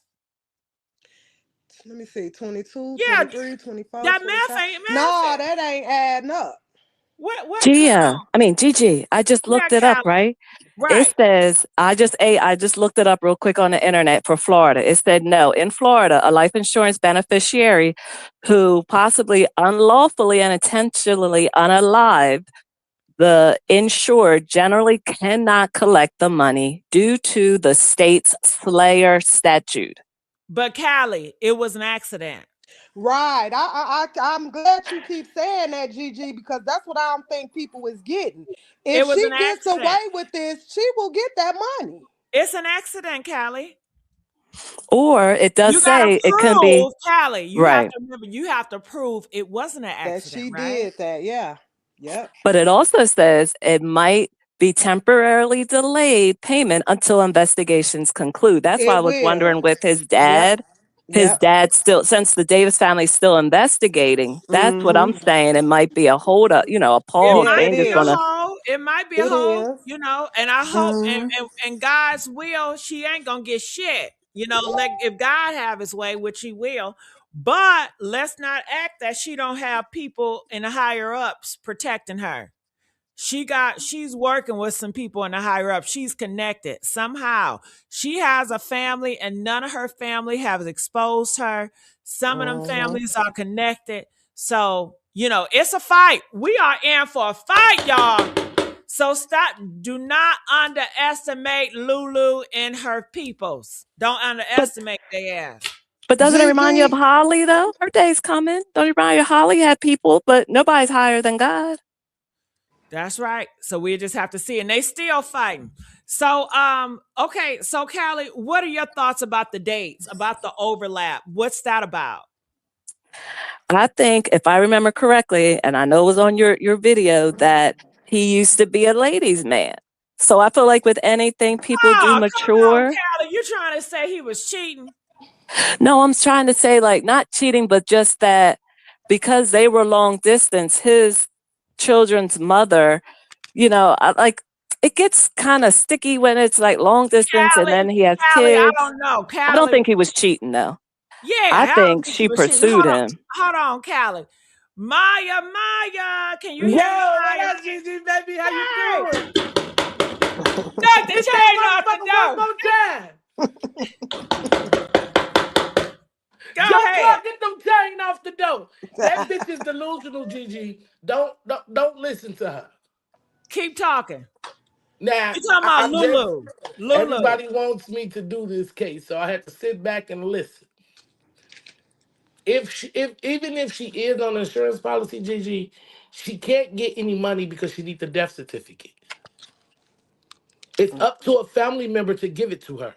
Let me see, 22, Yeah, 23, 24, that math 25. ain't No, mathing. that ain't adding up. What come Gia, on? I mean Gigi, I just Yeah, looked it up, Callie. right? It Right. says I just looked it up real quick on the internet for Florida. It said no, in Florida, a life insurance beneficiary who possibly unlawfully and intentionally unalived the insured generally cannot collect the money due to the state's Slayer statute. But Callie, it was an accident. Right. I'm glad you keep saying that, Gigi, because that's what I don't think people is getting. If It was she an gets away accident. with this, she will get that money. It's an accident, Callie. Or it does You gotta say it can be prove, Callie. You have right. to remember, you have to prove it wasn't an That accident, she right? did that. Yeah. Yep. But it also says it might be temporarily delayed payment until investigations conclude. That's why I It was wondering will. with Yep. his Yep. dad still, since the Davis family's still investigating, that's what I'm Mm-hmm. saying. It might be a hold up, a It pause. Yeah, They might it ain't be just a is. gonna. hoe. It might be a It hoe, is. and I hope Mm-hmm. and God's will, she ain't gonna get shit. Like if God have his way, which he will. But let's not act that she don't have people in the higher ups protecting her. She's working with some people in the higher up. She's connected somehow. She has a family and none of her family has exposed her. Some of them Mm-hmm. families are connected. So, it's a fight. We are in for a fight, y'all. So do not underestimate Lulu and her peoples. Don't But underestimate their ass. doesn't it remind you of Gigi, Holly though? Her day's coming. Don't it remind you Holly had people, but nobody's higher than God. That's right. So we just have to see. And they still fighting. So okay, so Callie, what are your thoughts about the dates, about the overlap? What's that about? I think if I remember correctly, and I know it was on your video, that he used to be a ladies' man. So I feel like with anything people do Oh, come on, mature. Callie. You trying to say he was cheating? No, I'm trying to say like not cheating, but just that because they were long distance, his children's mother, like it gets kind of sticky when it's like long distance and then Callie, he has Callie, I kids. don't know. I don't Callie, think he was cheating though. I yeah, I don't think think he she was cheating. pursued him. Hold on, Callie. Maya, can you Yo, hear me, what Maya? up, Gigi, baby? How you Hey, doing? knock the Hit that chain off the motherfucker one door. more time. Go Joe ahead. Clark, get them chain off the door. That bitch is delusional, Gigi. Don't listen to her. Keep talking. Now, You talking about I'm just Lulu. Lulu. everybody wants me to do this case, so I had to sit back and listen. If even if she is on an insurance policy, Gigi, she can't get any money because she needs the death certificate. It's up to a family member to give it to her.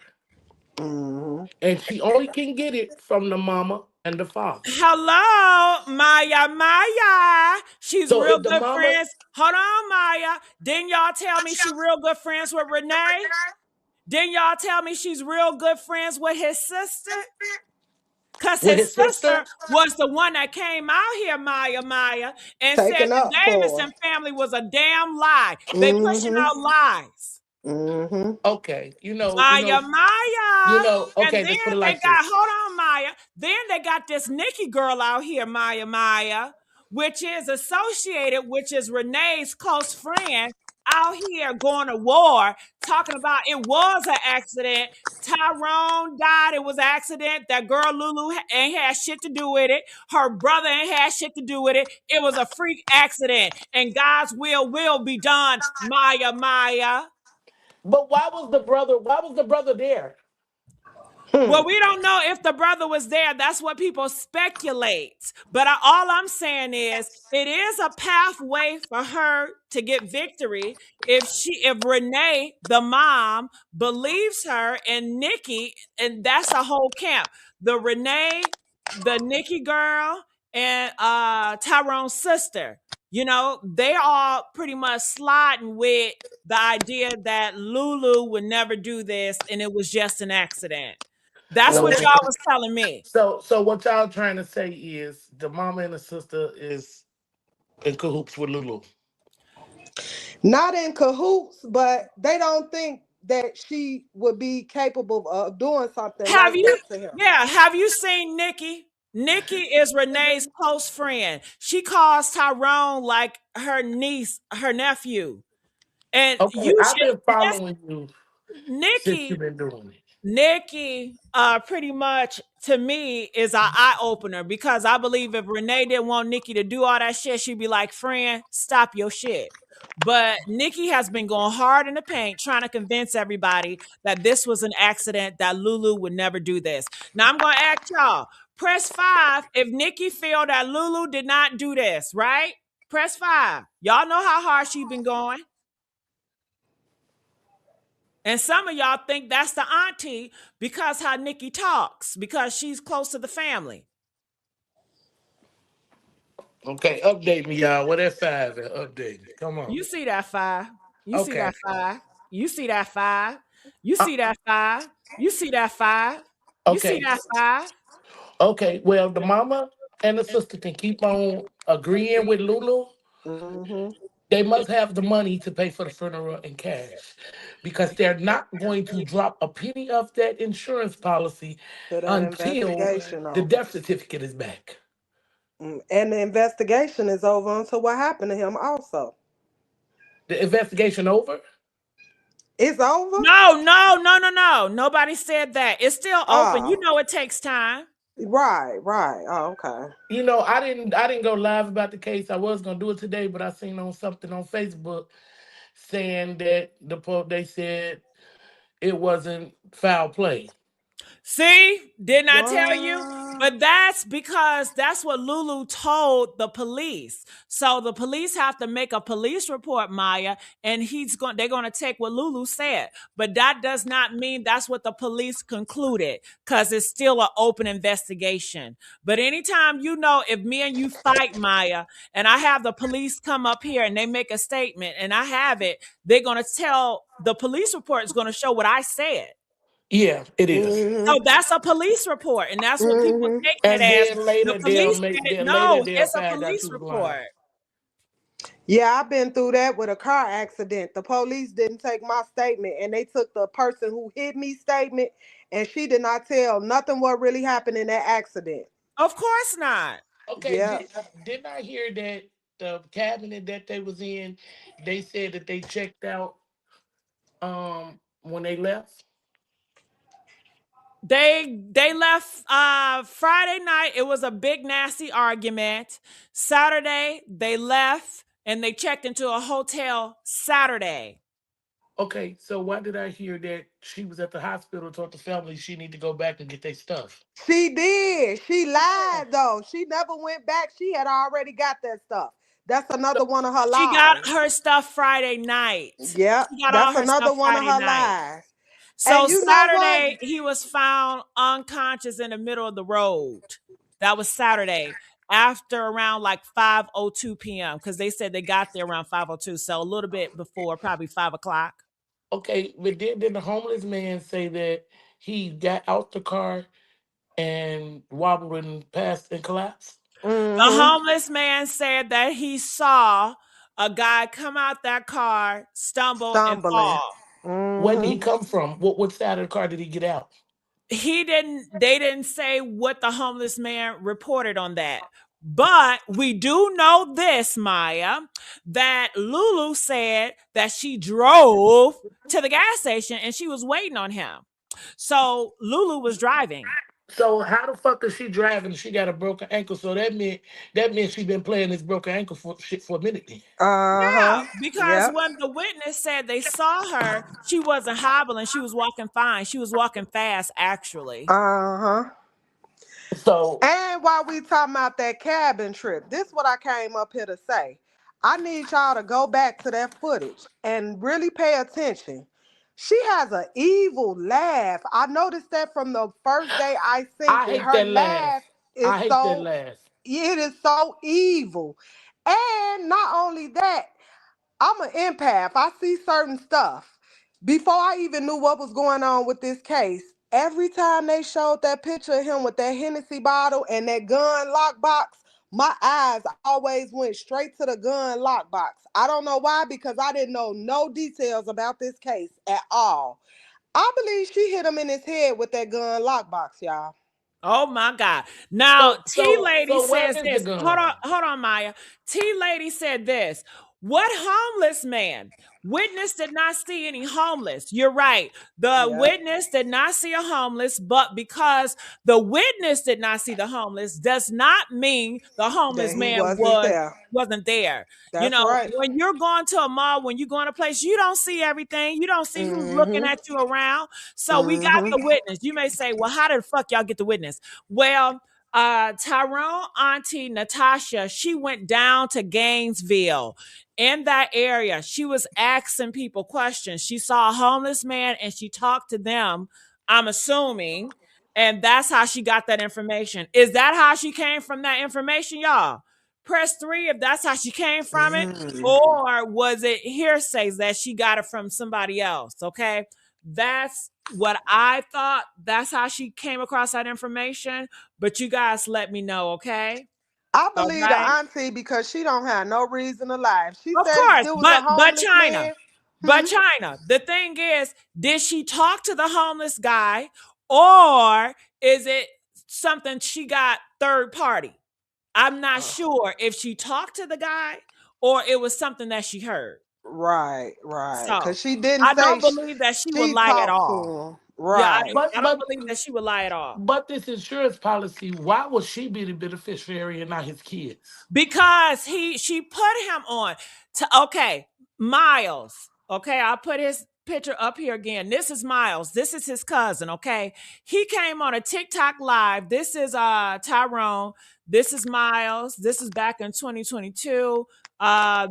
mm-hmm. And she only can get it from the mama and the father. Hello, Maya. She's So real if the good mama friends. Hold on, Maya. Didn't y'all tell me she real good friends with Renee? Didn't y'all tell me she's real good friends with his sister? Because with his his sister, sister was the one that came out here, Maya, and said Taking the up for her. Davidson family was a damn lie. They pushing Mm-hmm. out lies. Mm-hmm. okay, Maya. And okay, then let's put it they like got, this. hold on, Maya. Then they got this Nikki girl out here, Maya, which is associated, which is Renee's close friend out here going to war, talking about it was an accident. Tyrone died. It was an accident. That girl Lulu ain't had shit to do with it. Her brother ain't had shit to do with it. It was a freak accident. And God's will be done, Maya. But why was the brother there? Hmm. Well, we don't know if the brother was there. That's what people speculate. But all I'm saying is, it is a pathway for her to get victory if Renee, the mom, believes her and Nikki, and that's a whole camp. The Renee, the Nikki girl, and Tyrone's sister. You know, they all pretty much sliding with the idea that Lulu would never do this and it was just an accident. That's So, what y'all was telling me. so what y'all trying to say is the mama and the sister is in cahoots with Lulu. Not in cahoots, but they don't think that she would be capable of doing something Have like you, that to him. yeah, have you seen Nikki? Nikki is Renee's close friend. She calls Tyrone like her niece, her nephew. And Okay, you I've been should, following you since Nikki you've been doing it. Nikki, pretty much to me is an eye opener because I believe if Renee didn't want Nikki to do all that shit, she'd be like, "Friend, stop your shit." But Nikki has been going hard in the paint, trying to convince everybody that this was an accident, that Lulu would never do this. Now I'm going to ask y'all, press 5 if Nikki feel that Lulu did not do this, right? Press 5. Y'all know how hard she been going. And some of y'all think that's the auntie because how Nikki talks, because she's close to the family. Okay, update me, y'all. What that 5 at? Update me. Come on. You see that 5. You see Okay. that 5. You see that 5. You Uh, see that 5. You see that 5. You see okay. that 5. Okay. Well, the mama and the sister can keep on agreeing with Lulu. Hmm. They must have the money to pay for the funeral in cash because they're not going to drop a penny of that insurance policy To that until investigation the over. death certificate is back. And the investigation is over until what happened to him also. The investigation over? It's over? No, no, no, no, no. Nobody said that. It's still open. You Oh, know it takes time. right, right. Oh, okay. You know, I didn't go live about the case. I was gonna do it today, but I seen on something on Facebook saying that they said it wasn't foul play. See, didn't I tell you? What? But that's because that's what Lulu told the police. So the police have to make a police report, Maya, and they're going to take what Lulu said. But that does not mean that's what the police concluded because it's still an open investigation. But anytime if me and you fight, Maya, and I have the police come up here and they make a statement and I have it, they're going to tell the police report is going to show what I said. Yeah, it is. So Hmm. that's a police report, and that's what people Hmm. taking it And as. then The later police said it. No, they'll it's a find out police you was lying. report. Yeah, I've been through that with a car accident. The police didn't take my statement and they took the person who hit me statement and she did not tell nothing what really happened in that accident. Of course not. Okay, Yeah. didn't I hear that the cabinet that they was in, they said that they checked out when they left? They left Friday night. It was a big nasty argument. Saturday they left and they checked into a hotel Saturday. Okay, so why did I hear that she was at the hospital, told the family she need to go back and get their stuff? She did. She lied though. She never went back. She had already got that stuff. That's So, another one of her She got lies. her stuff Friday night. Yep. She got all That's her stuff another one of Friday her night. lies. So And you know what? Saturday, he was found unconscious in the middle of the road. That was Saturday after around like 5:02 p.m. because they said they got there around 5:02, so a little bit before, probably 5 o'clock. okay, but then the homeless man say that he got out the car and wobbled and passed and collapsed. The Mm-hmm. homeless man said that he saw a guy come out that car, stumble, and Stumbling. fall. Where did he Mm-hmm. come from? What side of the car did he get out? They didn't say what the homeless man reported on that. But we do know this, Maya, that Lulu said that she drove to the gas station and she was waiting on him. So Lulu was driving. So how the fuck is she driving? She got a broken ankle. So that means she been playing this broken ankle for shit for a minute then. Yeah, Uh-huh. because Yep. when the witness said they saw her, she wasn't hobbling. She was walking fine. She was walking fast, actually. Uh-huh. So And while we talking about that cabin trip, this what I came up here to say. I need y'all to go back to that footage and really pay attention. She has an evil laugh. I noticed that from the first day I seen I it. hate Her that laugh. laugh is I hate that so laugh. it is so evil. And not only that, I'm an empath. I see certain stuff. Before I even knew what was going on with this case, every time they showed that picture of him with that Hennessy bottle and that gun lockbox, my eyes always went straight to the gun lockbox. I don't know why, because I didn't know no details about this case at all. I believe she hit him in his head with that gun lockbox, y'all. Oh my God. Now, T Lady So where says is the this. gun? Hold on, Maya. T Lady said this. What homeless man? Witness did not see any homeless. You're right. The Yeah. witness did not see a homeless, but because the witness did not see the homeless does not mean the homeless That he man wasn't there. wasn't there. You That's know, right. when you're going to a mall, when you go in a place, you don't see everything. You don't see who's looking Mm-hmm. at you around. So we got Mm-hmm. the witness. You may say, well, how did the fuck y'all get the witness? Well, Tyrone auntie Natasha, she went down to Gainesville in that area. She was asking people questions. She saw a homeless man and she talked to them, I'm assuming, and that's how she got that information. Is that how she came from that information, y'all? Press 3 if that's how she came from it, Mm-hmm. or was it hearsays that she got it from somebody else? Okay, that's what I thought. That's how she came across that information. But you guys let me know, okay? I All believe the right. auntie because she don't have no reason to lie. If she Of said course, there was a but homeless China, man, hmm, The thing is, did she talk to the homeless guy, or is it something she got third party? I'm not uh, sure if she talked to the guy or it was something that she heard. right, right. So Because she didn't I say don't believe that she would she lie at talked to all. him. Yeah, Right. I But don't but believe that she would lie at all. but this insurance policy, why would she be the beneficiary and not his kids? Because she put him on to, okay, Miles. Okay, I'll put his picture up here again. This is Miles. This is his cousin. Okay, he came on a TikTok live. This is Tyrone. This is Miles. This is back in 2022.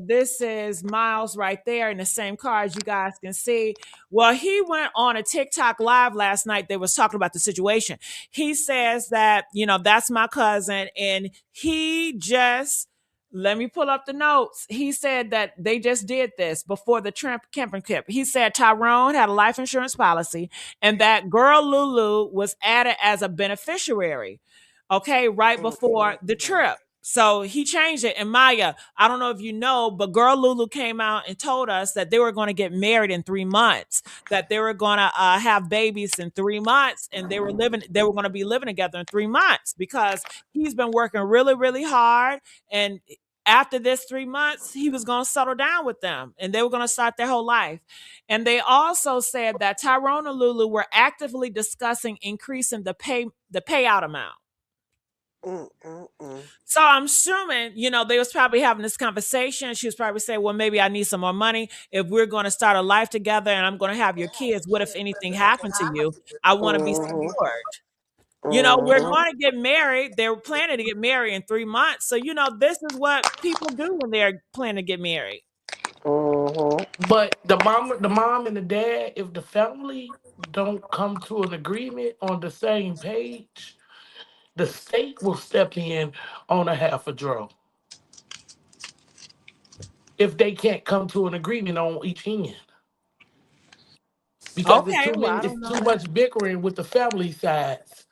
This is Miles right there in the same car, as you guys can see. Well, he went on a TikTok live last night. They was talking about the situation. He says that, that's my cousin, and he just, let me pull up the notes. He said that they just did this before the Trump camping trip. He said Tyrone had a life insurance policy and that girl Lulu was added as a beneficiary, okay, right before the Mm-hmm. trip. So he changed it. And Maya, I don't know if you know, but girl Lulu came out and told us that they were going to get married in 3 months, that they were going to have babies in 3 months, and they were going to be living together in 3 months because he's been working really, really hard. And after this 3 months, he was going to settle down with them and they were going to start their whole life. And they also said that Tyrone and Lulu were actively discussing increasing the payout amount. Mm-mm-mm. So I'm assuming, they was probably having this conversation. She was probably saying, well, maybe I need some more money. If we're going to start a life together and I'm going to have your kids, what if anything happened to you? I want to be Mm-hmm. secured. We're Mm-hmm. going to get married. They were planning to get married in 3 months. So, this is what people do when they're planning to get married. Mm-hmm. But the mom and the dad, if the family don't come to an agreement on the same page, the state will step in on a half a draw if they can't come to an agreement on each end. Because Okay. Well, I it's don't know too that. much bickering with the family sides.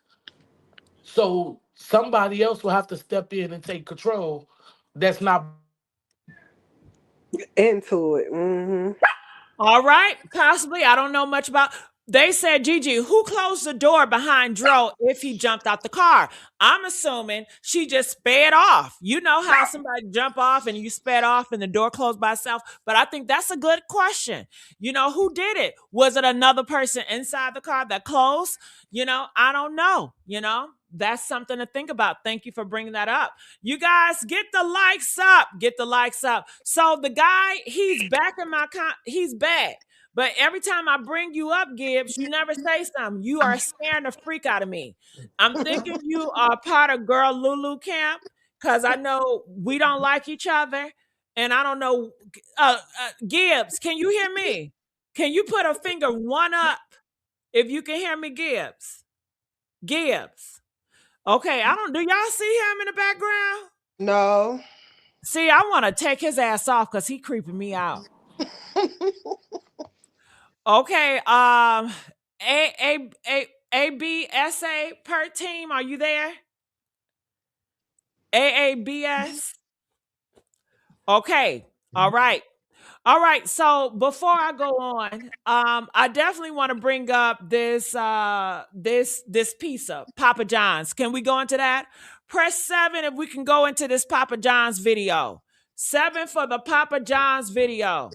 So somebody else will have to step in and take control. That's not. Into it. Mm-hmm. All right, possibly. I don't know much about. They said, Gigi, who closed the door behind Dro if he jumped out the car? I'm assuming she just sped off. You know how somebody jump off and you sped off and the door closed by itself? But I think that's a good question. Who did it? Was it another person inside the car that closed? I don't know. That's something to think about. Thank you for bringing that up. You guys get the likes up. Get the likes up. So the guy, he's back in he's back. But every time I bring you up, Gibbs, you never say something. You are scaring the freak out of me. I'm thinking you are part of Girl Lulu camp because I know we don't like each other. And I don't know. Gibbs, can you hear me? Can you put a finger one up if you can hear me, Gibbs? Gibbs. Okay, I don't. Do y'all see him in the background? No. See, I want to take his ass off because he creeping me out. Okay. ABSA per team. Are you there? AABS. Okay. All right. All right. So before I go on, I definitely want to bring up this pizza, Papa John's. Can we go into that? Press 7 if we can go into this Papa John's video. 7 for the Papa John's video.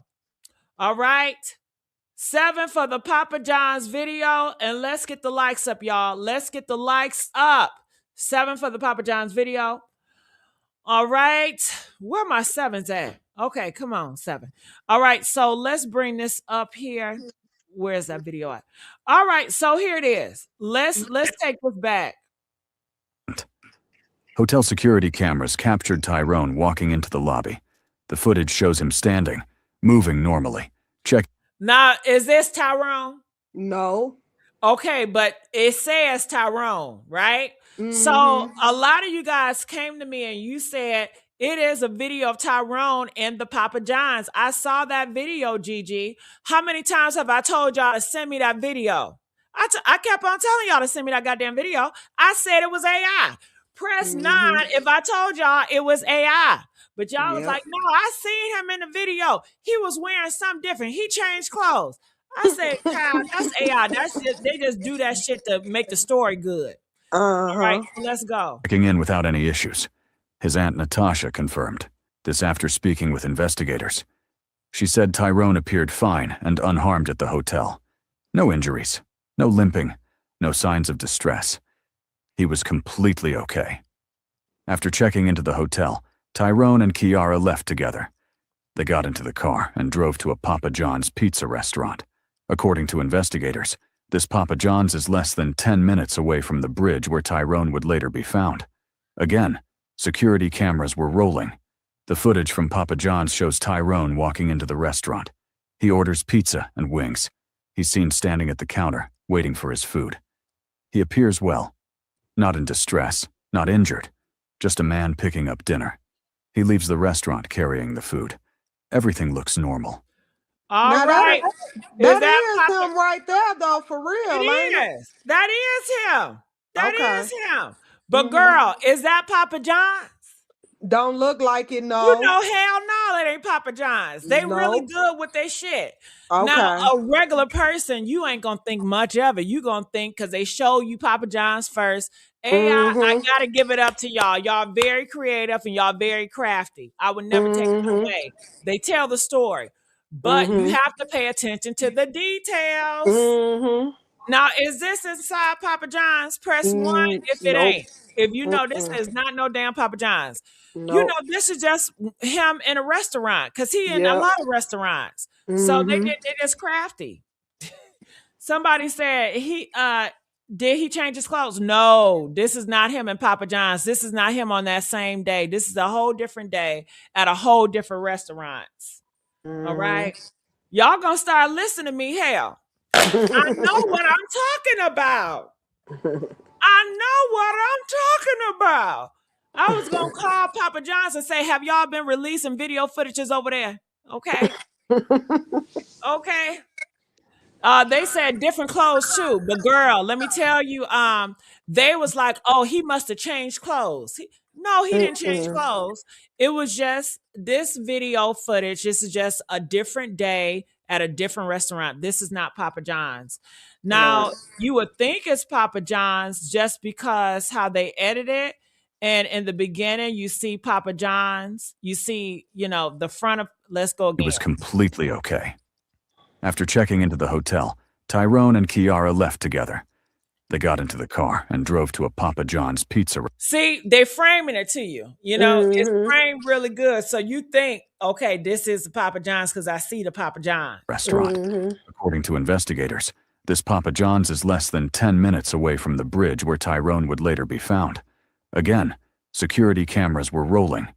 All right. 7 for the Papa John's video. And let's get the likes up, y'all. Let's get the likes up. 7 for the Papa John's video. All right. Where my 7s at? Okay, come on, 7. All right, so let's bring this up here. Where's that video at? All right, so here it is. Let's take this back. Hotel security cameras captured Tyrone walking into the lobby. The footage shows him standing, moving normally. Check. Now, is this Tyrone? No. Okay, but it says Tyrone, right? So a lot of you guys came to me and you said it is a video of Tyrone in the Papa John's. I saw that video, Gigi. How many times have I told y'all to send me that video? I kept on telling y'all to send me that goddamn video. I said it was AI. Press 9 if I told y'all it was AI. But y'all was like, no, I seen him in the video. He was wearing something different. He changed clothes. I said, child, that's AI. That's just, they just do that shit to make the story good. All right, let's go. Checking in without any issues. His Aunt Natasha confirmed. This after speaking with investigators. She said Tyrone appeared fine and unharmed at the hotel. No injuries, no limping, no signs of distress. He was completely okay. After checking into the hotel, Tyrone and Kiara left together. They got into the car and drove to a Papa John's pizza restaurant. According to investigators, this Papa John's is less than 10 minutes away from the bridge where Tyrone would later be found. Again, security cameras were rolling. The footage from Papa John's shows Tyrone walking into the restaurant. He orders pizza and wings. He's seen standing at the counter, waiting for his food. He appears well. Not in distress, not injured. Just a man picking up dinner. He leaves the restaurant carrying the food. Everything looks normal. All now right. That is him right there, though, for real. It is. That is him. That Okay. is him. But girl, is that Papa John's? Don't look like it, no. You know, hell no, it ain't Papa John's. They really good with their shit. Okay. Now, a regular person, you ain't gonna think much of it. You gonna think because they show you Papa John's first. AI, I gotta give it up to y'all. Y'all very creative and y'all very crafty. I would never take it away. They tell the story, but you have to pay attention to the details. Now, is this inside Papa John's? Press 1 if it ain't. If you know this is not no damn Papa John's. You know, this is just him in a restaurant because he in a lot of restaurants. So they just crafty. Somebody said did he change his clothes? No, this is not him in Papa John's. This is not him on that same day. This is a whole different day at a whole different restaurants. All right. Y'all gonna start listening to me, hell. I know what I'm talking about. I know what I'm talking about. I was going to call Papa John's and say, have y'all been releasing video footages over there? Okay. Okay. They said different clothes too. But girl, let me tell you, they was like, oh, he must have changed clothes. No, he didn't change clothes. It was just this video footage. This is just a different day at a different restaurant. This is not Papa John's. Now, you would think it's Papa John's just because how they edit it. And in the beginning, you see Papa John's. You see, you know, the front of, let's go again. He was completely okay. After checking into the hotel, Tyrone and Kiara left together. They got into the car and drove to a Papa John's pizza. See, they're framing it to you. You know, it's framed really good. So you think, okay, this is the Papa John's because I see the Papa John's restaurant. According to investigators, this Papa John's is less than 10 minutes away from the bridge where Tyrone would later be found. Again, security cameras were rolling.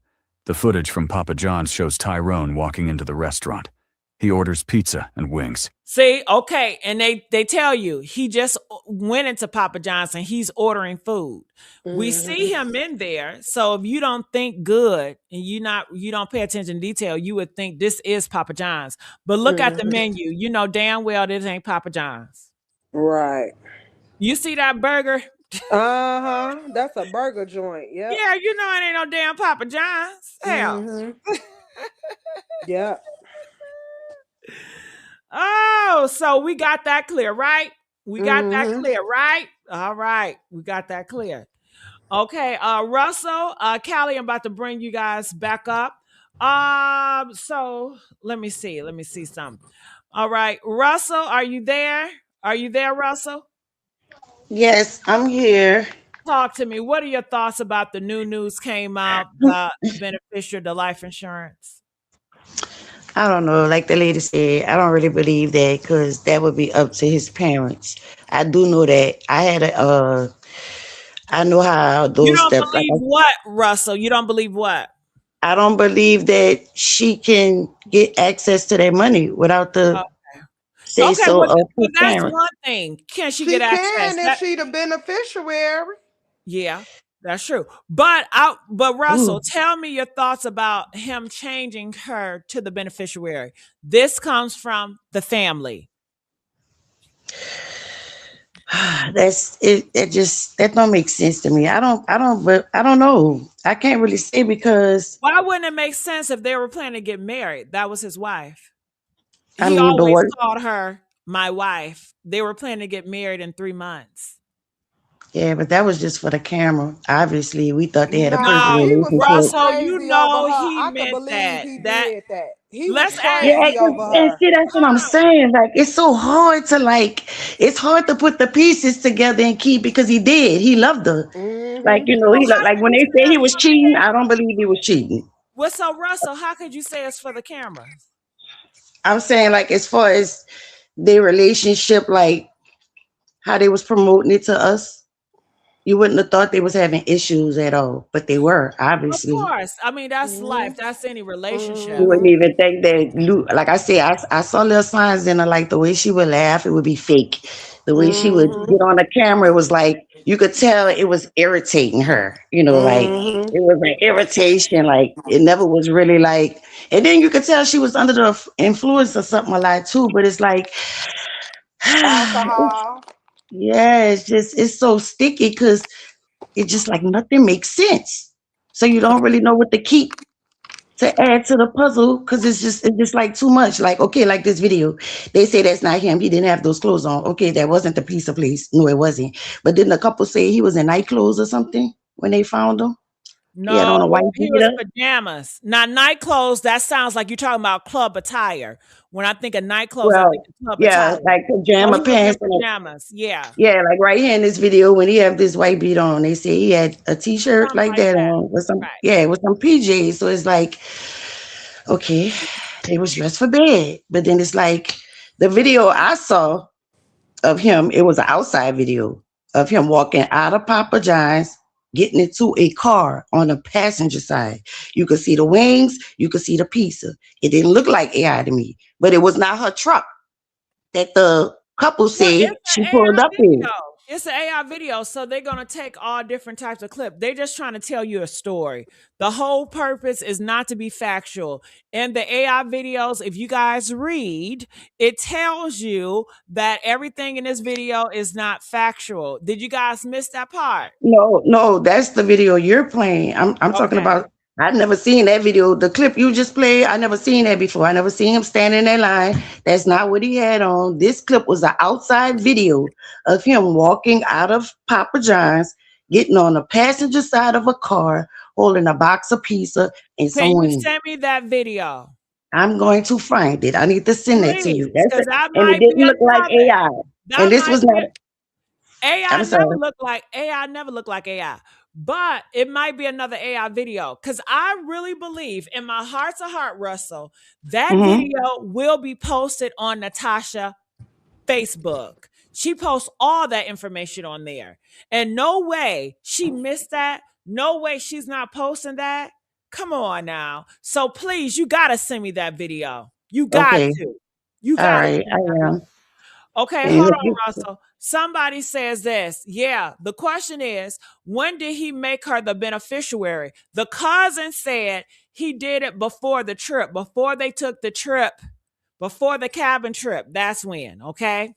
The footage from Papa John's shows Tyrone walking into the restaurant. He orders pizza and wings. See, okay, and they tell you he just went into Papa John's and he's ordering food. We see him in there, so if you don't think good and you don't pay attention to detail, you would think this is Papa John's. But look at the menu, you know damn well this ain't Papa John's. Right. You see that burger? That's a burger joint. Yep. Yeah, you know it ain't no damn Papa John's. Hell. Yeah. Oh, so we got that clear, right? We got that clear, right? All right, we got that clear. Okay, Russell, Callie, I'm about to bring you guys back up. So let me see something. All right, Russell, are you there? Are you there, Russell? Yes, I'm here. Talk to me. What are your thoughts about the new news came out, the beneficiary, the life insurance? I don't know. Like the lady said, I don't really believe that because that would be up to his parents. I do know that. I know how You those don't steps. believe what, Russell? You don't believe what? I don't believe that she can get access to their money without the Okay. say Okay, so well, of his well, that's parents. one thing. Can she She get access? can if she the beneficiary. Yeah, that's true. But Russell, Ooh. tell me your thoughts about him changing her to the beneficiary. This comes from the family. That's it. That don't make sense to me. I don't know. I can't really say because Why wouldn't it make sense if they were planning to get married? That was his wife. I He mean, but always what? called her my wife. They were planning to get married in 3 months. Yeah, but that was just for the camera. Obviously, we thought they had a perfect Nah, he No, was so relationship. Russell, you crazy over know her. he I could meant believe that. he That did that. He was let's ask. Yeah, crazy over and her. see, that's what I'm saying. Like, it's so hard to it's hard to put the pieces together and keep because he did. He loved her. Like, So he how like did when you they say say he it's was for the cheating, I camera? don't believe he was cheating. Well, so Russell, how could you say it's for the cameras? I'm saying like as far as their relationship, like how they was promoting it to us, you wouldn't have thought they was having issues at all, but they were Of obviously. course. I mean, that's life. That's any You relationship. wouldn't even think that like I said, I saw little signs in her, like the way she would laugh, it would be fake. The way she would get on the camera, it was like you could tell it was irritating her, like it was an irritation, like it never was really like, and then you could tell she was under the influence of something a lot too, but it's like, Alcohol. yeah, it's so sticky because it's just like nothing makes sense. So you don't really know what to keep to add to the puzzle because it's just like too much. Like, okay, like this video, they say that's not him. He didn't have those clothes on. Okay, that wasn't the pizza place. No, it wasn't. But didn't a couple say he was in night clothes or something when they found him? He had No, on a white he was beater. pajamas. Now, night clothes, that sounds like you're talking about club attire. When I think of night clothes, I think Well, of club yeah, attire. like So pajama he was in pants and pajamas. Yeah. yeah, like right here in this video when he had this white beat on, they say he had a t-shirt Something like like that that. on with some Right. yeah, with some PJs. So it's like, okay, they was dressed for bed. But then it's like the video I saw of him, it was an outside video of him walking out of Papa John's, getting into a car on the passenger side. You could see the wings, you could see the pizza. It didn't look like AI to me, but it was not her truck that the couple Well, said it's she an pulled AI up in. video. It's an AI video, so they're gonna take all different types of clip. They're just trying to tell you a story. The whole purpose is not to be factual. In the AI videos, if you guys read, it tells you that everything in this video is not factual. Did you guys miss that part? No, no, that's the video you're playing. I'm talking Okay. about. I've never seen that video. The clip you just played, I never seen that before. I never seen him standing in that line. That's not what he had on. This clip was an outside video of him walking out of Papa John's, getting on the passenger side of a car, holding a box of pizza and Can some you wings. send me that video? I'm going to find it. I need to send that to you. Please, because that And it might be didn't look like another. AI. That And this might was be not. AI I'm never sorry. looked like AI never looked like AI. But it might be another AI video. Cause I really believe in my heart's of heart, Russell, that Hmm. video will be posted on Natasha Facebook. She posts all that information on there. And no way she missed that. No way she's not posting that. Come on now. So please, you gotta send me that video. You got Okay. to. You All got to. right. I am. Okay, hold on, Russell. Somebody says this. Yeah, the question is, when did he make her the beneficiary? The cousin said he did it before the trip, before they took the trip, before the cabin trip. That's when, okay?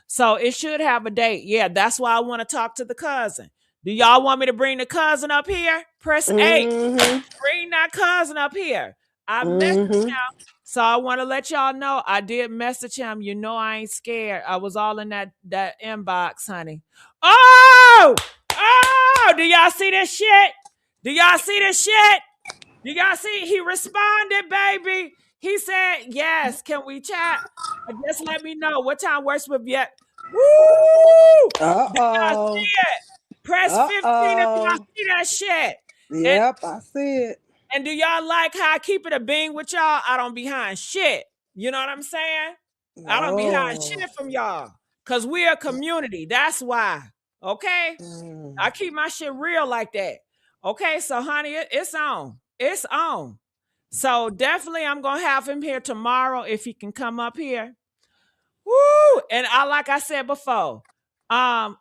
So it should have a date. Yeah, that's why I want to talk to the cousin. Do y'all want me to bring the cousin up here? Press 8. Mm-hmm. Bring that cousin up here. I messaged Mm-hmm. him. So I want to let y'all know I did message him. You know I ain't scared. I was all in that inbox, honey. Oh! Oh! Do y'all see this shit? Do y'all see this shit? Do y'all see? He responded, baby. He said, yes. Can we chat? Just let me know what time works with you. Woo! Do y'all Uh-oh. see it? Press 15 if y'all Uh-oh. see that shit. And Yep, I see it. and do y'all like how I keep it a being with y'all? I don't behind shit. You know what I'm saying? I don't behind No. shit from y'all. Cause we're a community. That's why. Okay? Mm. I keep my shit real like that. Okay, so honey, it's on. It's on. So definitely I'm gonna have him here tomorrow if he can come up here. Woo! And like I said before,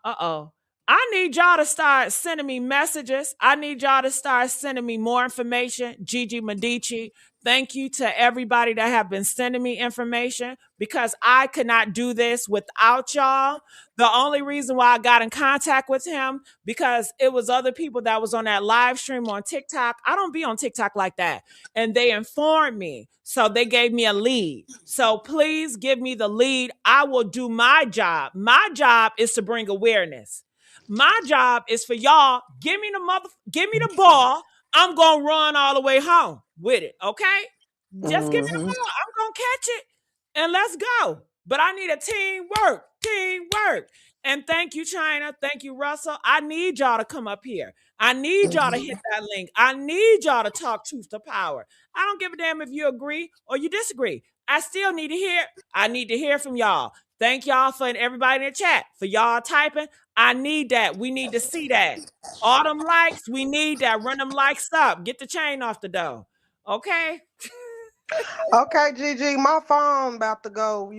uh-oh. I need y'all to start sending me messages. I need y'all to start sending me more information. Gigi Medici, thank you to everybody that have been sending me information because I could not do this without y'all. The only reason why I got in contact with him because it was other people that was on that live stream on TikTok. I don't be on TikTok like that. And they informed me. So they gave me a lead. So please give me the lead. I will do my job. My job is to bring awareness. My job is for y'all. Give me the ball. I'm gonna run all the way home with it. Okay? Just give me the Mm-hmm. ball. I'm gonna catch it and let's go. But I need a teamwork. Teamwork. And thank you, China. Thank you, Russell. I need y'all to come up here. I need y'all to hit that link. I need y'all to talk truth to power. I don't give a damn if you agree or you disagree. I still need to hear. I need to hear from y'all. Thank y'all for everybody in the chat for y'all typing. I need that. We need to see that. All them likes, we need that. Run them likes up. Get the chain off the door. Okay. Okay, Gigi, my phone about to go,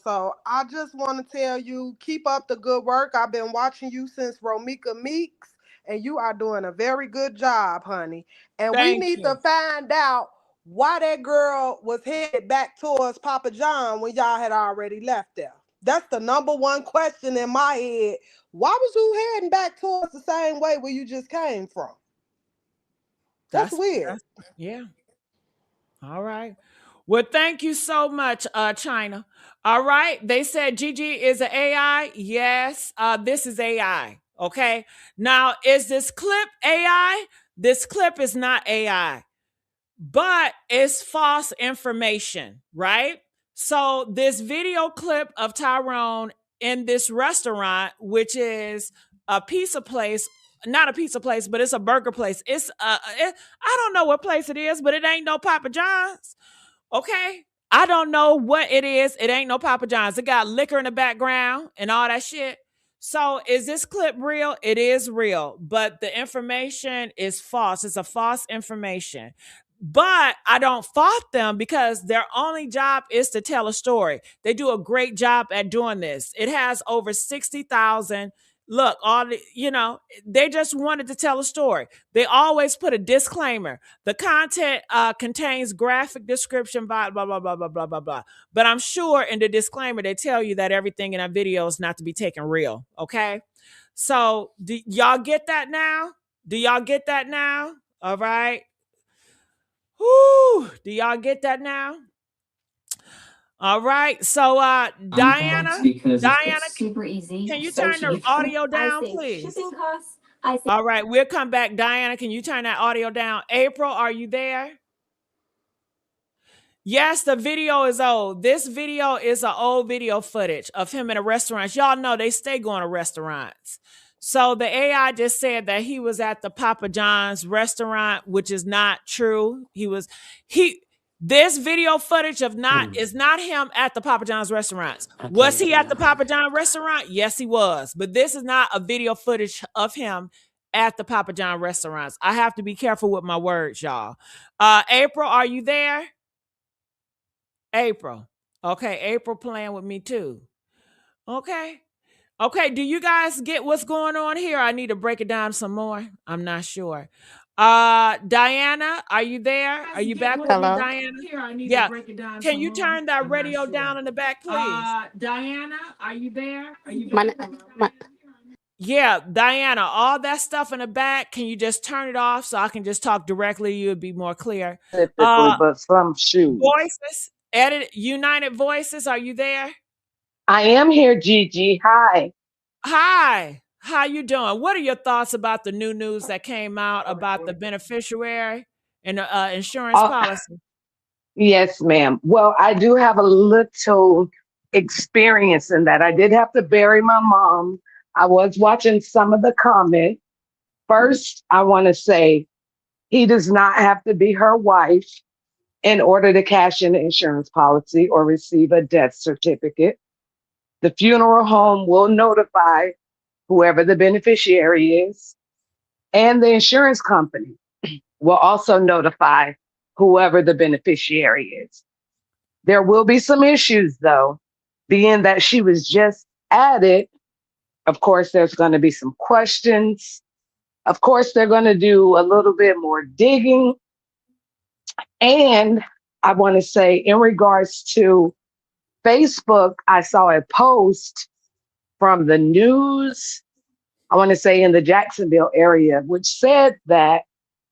so I just want to tell you, keep up the good work. I've been watching you since Romika Meeks, and you are doing a very good job, honey. And we Thank need you. to find out why that girl was headed back towards Papa John when y'all had already left there. That's the number one question in my head. Why was you heading back towards the same way where you just came from? That's weird. That's yeah. All right. Well, thank you so much, China. All right. They said Gigi is an AI. Yes, this is AI. Okay. Now, is this clip AI? This clip is not AI, but it's false information, right? So, this video clip of Tyrone in this restaurant, which is a pizza place, not a pizza place, but it's a burger place. I don't know what place it is, but it ain't no Papa John's. Okay. I don't know what it is. It ain't no Papa John's. It got liquor in the background and all that shit. So is this clip real? It is real, but the information is false. It's a false information. But I don't fault them because their only job is to tell a story. They do a great job at doing this. It has over 60,000. Look, they just wanted to tell a story. They always put a disclaimer. The content contains graphic description, blah, blah, blah, blah, blah, blah, blah, blah. But I'm sure in the disclaimer, they tell you that everything in that video is not to be taken real. Okay. So do y'all get that now? Do y'all get that now? All right. Whoo, do y'all get that now? All right. So Diana, Diana, super easy, can you so turn the cheap. audio I down, save please? shipping costs. I save. All right, we'll come back. Diana, can you turn that audio down? April, are you there? Yes, the video is old. This video is an old video footage of him in a restaurant. Y'all know they stay going to restaurants. So the AI just said that he was at the Papa John's restaurant, which is not true. This video footage is not him at the Papa John's restaurants. Was he at the Papa John restaurant? Yes, he was. But this is not a video footage of him at the Papa John restaurants. I have to be careful with my words, y'all. April, are you there? April. Okay, April playing with me too. Okay. Okay, do you guys get what's going on here? I need to break it down some more. I'm not sure. Diana, are you there? Are you back with me, Hello. Diana? Yeah. Can you turn that radio down in the back, please? Diana, are you there? Are you My, back n- with me, my Diana? Yeah, Diana, all that stuff in the back, can you just turn it off so I can just talk directly? You would be more clear. Specifically, Uh but some shoes. Voices, edit United Voices, are you there? I am here, Gigi. Hi. Hi, how you doing? What are your thoughts about the new news that came out about the beneficiary and the insurance Uh, policy? yes, ma'am. Well, I do have a little experience in that. I did have to bury my mom. I was watching some of the comments. First, I want to say he does not have to be her wife in order to cash in the insurance policy or receive a death certificate. The funeral home will notify whoever the beneficiary is, and the insurance company will also notify whoever the beneficiary is. There will be some issues, though, being that she was just added. Of course, there's going to be some questions. Of course, they're going to do a little bit more digging. And I want to say, in regards to Facebook, I saw a post from the news, I want to say in the Jacksonville area, which said that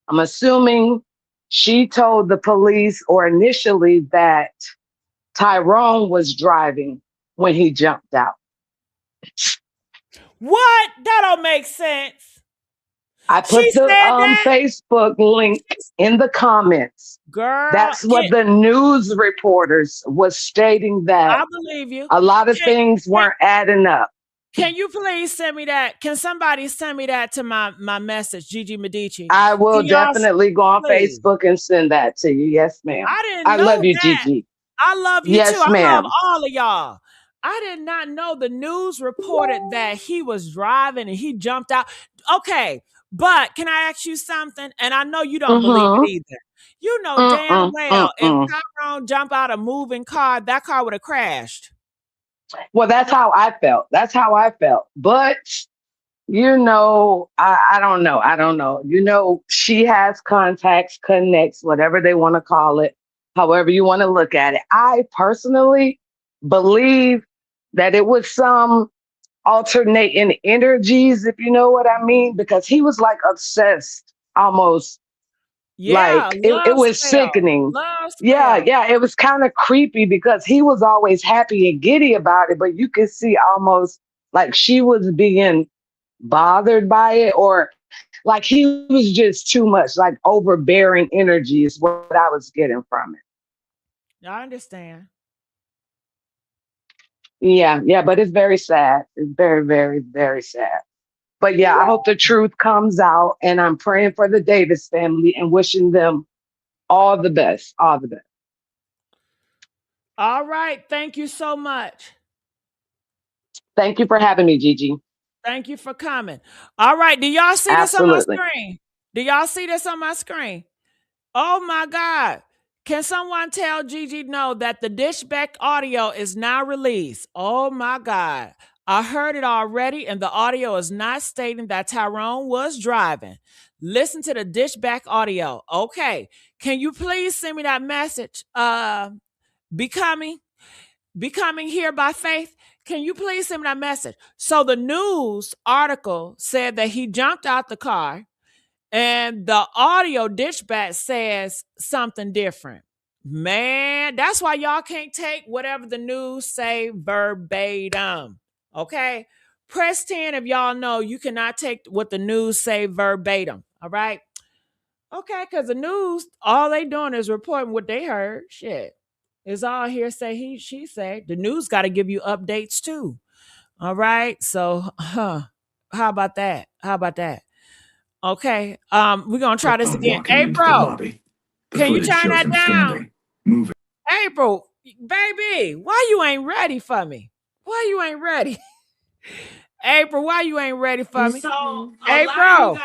I'm assuming she told the police or initially that Tyrone was driving when he jumped out. What? That don't make sense. I She put the said that? Facebook link in the comments. Girl, That's what the news reporters was stating, that I believe you. a lot of Can, things can, weren't adding up. can you please send me that? Can somebody send me that to my message, Gigi Medici? I will Can y'all, definitely go on please? Facebook and send that to you. Yes, ma'am. I didn't I know love you, that. Gigi. I love you too. Yes, I love ma'am. all of y'all. I did not know the news reported that he was driving and he jumped out. Okay, but can I ask you something? And I know you don't believe it Mm-hmm. either. You know damn well if Mm-mm. Tyrone jumped out a moving car, that car would have crashed. Well, that's how I felt. That's how I felt. But I don't know. I don't know. She has contacts, connects, whatever they want to call it, however you want to look at it. I personally believe that it was some alternating energies, if you know what I mean, because he was like obsessed almost. Yeah, Like it love was spell. sickening. Love Yeah, spell. yeah, it was kind of creepy because he was always happy and giddy about it, but you could see almost like she was being bothered by it, or like he was just too much, like overbearing energy is what I was getting from it. I understand. Yeah, yeah, but it's very sad. It's very, very, very sad. But yeah, I hope the truth comes out, and I'm praying for the Davis family and wishing them all the best. All the best. All right. Thank you so much. Thank you for having me, Gigi. Thank you for coming. All right. Do y'all see this on my Absolutely. screen? Do y'all see this on my screen? Oh my God. Can someone tell Gigi no that the Dishback audio is now released? Oh my God. I heard it already, and the audio is not stating that Tyrone was driving. Listen to the Dishback audio. Okay. Can you please send me that message? Becoming here by faith. Can you please send me that message? So the news article said that he jumped out the car, and the audio dishback says something different. Man, that's why y'all can't take whatever the news say verbatim. Okay? Press 10 if y'all know you cannot take what the news say verbatim. All right? Okay, because the news, all they doing is reporting what they heard. Shit. It's all hearsay, she say. The news got to give you updates too. All right? So, how about that? How about that? Okay. We're gonna try this again. April, can you turn that down? April, baby, why you ain't ready for me? Why you ain't ready? April, why you ain't ready for me? so April,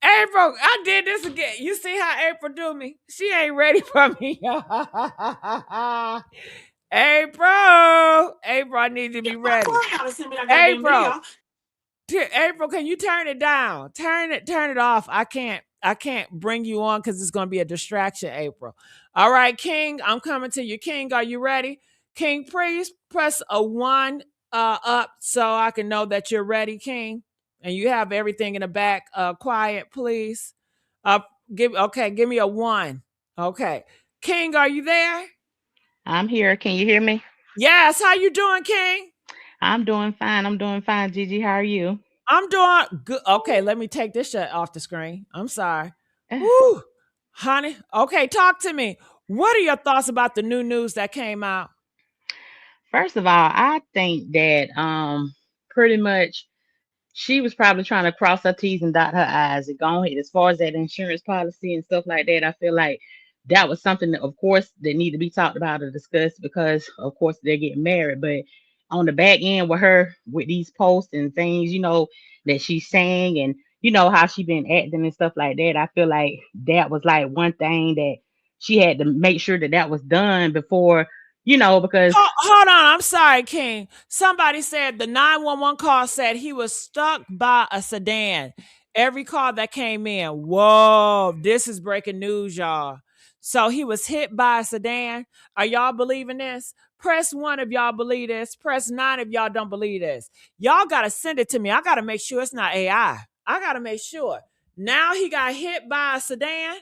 April, I did this again. You see how April do me? She ain't ready for me. April, I need you to be ready. April, April, can you turn it down? Turn it off. I can't bring you on because it's gonna be a distraction, April. All right, King, I'm coming to you. King, are you ready? King, please press a one up so I can know that you're ready, King. And you have everything in the back. Quiet, please. Uh give me a one. Okay. King, are you there? I'm here. Can you hear me? Yes, how you doing, King? I'm doing fine. I'm doing fine. Gigi, how are you? I'm doing good. Okay, let me take this shit off the screen. I'm sorry. Whew. Honey. Okay, talk to me. What are your thoughts about the new news that came out? First of all, I think that pretty much she was probably trying to cross her T's and dot her I's and go ahead. As far as that insurance policy and stuff like that, I feel like that was something that, of course, that need to be talked about or discussed because, of course, they're getting married. But on the back end with her, with these posts and things, that she's saying and how she been acting and stuff like that, I feel like that was like one thing that she had to make sure that that was done before, because Hold on. I'm sorry, King. Somebody said the 911 call said he was stuck by a sedan. Every call that came in. Whoa, this is breaking news, y'all. So he was hit by a sedan. Are y'all believing this? Press one if y'all believe this. Press nine if y'all don't believe this. Y'all got to send it to me. I got to make sure it's not AI. I got to make sure. Now he got hit by a sedan.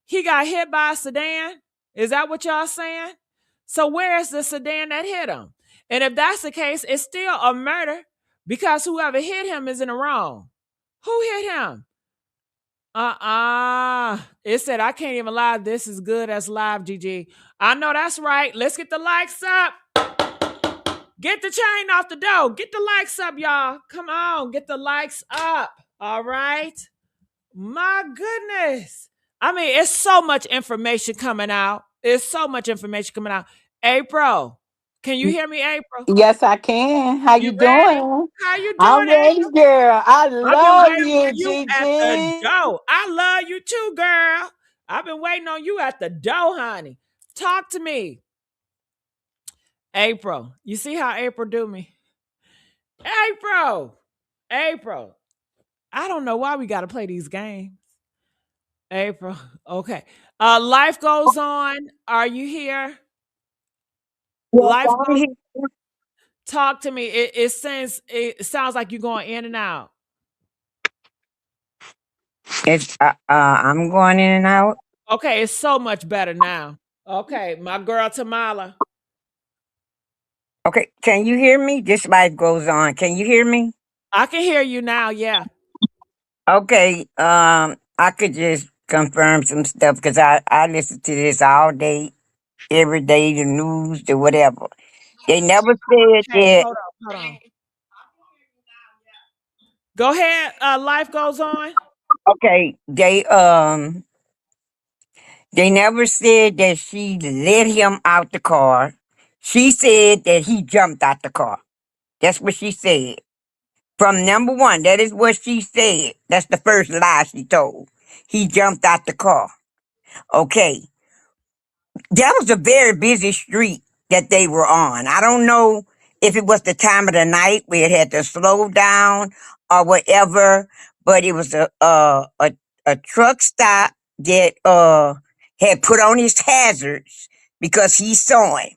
He got hit by a sedan. Is that what y'all saying? So where's the sedan that hit him? And if that's the case, it's still a murder because whoever hit him is in the wrong. Who hit him? It said, I can't even lie. This is good as live, GG. I know that's right. Let's get the likes up. Get the chain off the door. Get the likes up, y'all. Come on. Get the likes up. All right. My goodness. I mean, it's so much information coming out. It's so much information coming out. April, can you hear me, April? Yes, I can. How you You ready? doing? How you doing, I'm ready, April? girl. I I've been love waiting you, on you at the Gigi. door. I love you too, girl. I've been waiting on you at the door, honey. Talk to me. April. You see how April do me? April. April. I don't know why we got to play these games. April. Okay. Life goes on. Are you here? Yes, Life I'm goes. here. Talk to me. It sounds like you're going in and out. I'm going in and out. Okay, it's so much better now. Okay, my girl Tamala. Okay, can you hear me? This life goes on. Can you hear me? I can hear you now. Yeah. Okay, I could just confirm some stuff because I listen to this all day, every day, the news, the whatever. They never said Okay, that. hold on. Hold on. Go ahead. Life goes on. Okay, they never said that she let him out the car. She said that he jumped out the car. That's what she said. From number one, that is what she said. That's the first lie she told. He jumped out the car. Okay. That was a very busy street that they were on. I don't know if it was the time of the night where it had to slow down or whatever, but it was a truck stop that had put on his hazards because he saw him.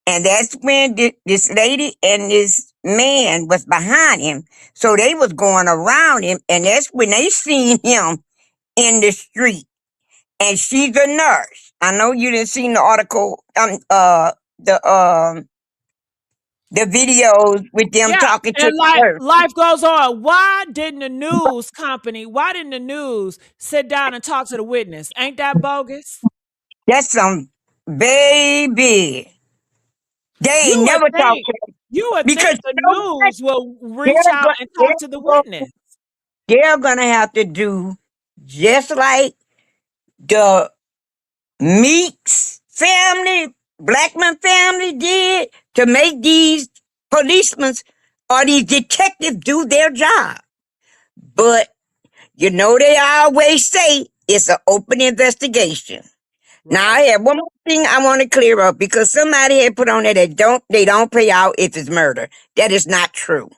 And that's when this lady and this man was behind him. So they was going around him, and that's when they seen him in the street. And she's a nurse. I know you didn't see the article, the the videos with them Yeah, talking to and the nurse. life goes on. Why didn't the news sit down and talk to the witness? Ain't that bogus? That's some baby. They You ain't would never talked think to them you would because think the you know what? news will reach They're out go- and talk to the they're go- witness. they're gonna have to do just like the Meeks family, Blackman family did to make these policemen or these detectives do their job. But You know they always say it's an open investigation. Now I Right. have one more thing I want to clear up because somebody had put on there that they don't pay out if it's murder. That is not true.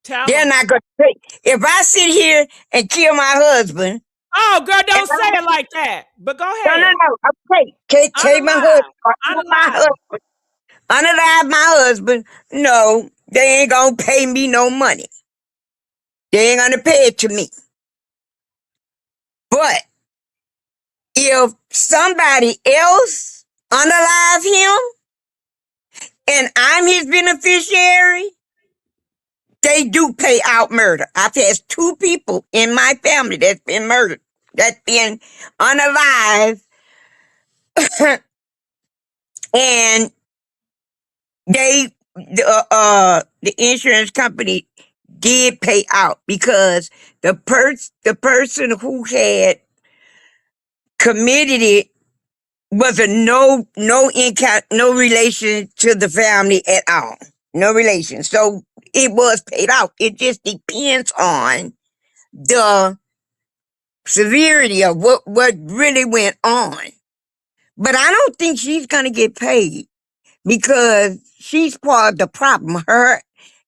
Tell They're them. not gonna pay. If I sit here and kill my husband, Oh, girl, and don't say it like that. But go no, no, ahead. no, okay, take my husband, Unalive. or kill my Unalive them. husband, unalive my husband. No, they ain't gonna pay me no money. They ain't gonna pay it to me. But if somebody else unalive him and I'm his beneficiary, they do pay out murder. I've had two people in my family that's been murdered, that's been unalive, and the insurance company did pay out because the person who had committed it was a no relation to the family at all. No relation. So it was paid out. It just depends on the severity of what really went on. But I don't think she's gonna get paid because she's part of the problem, her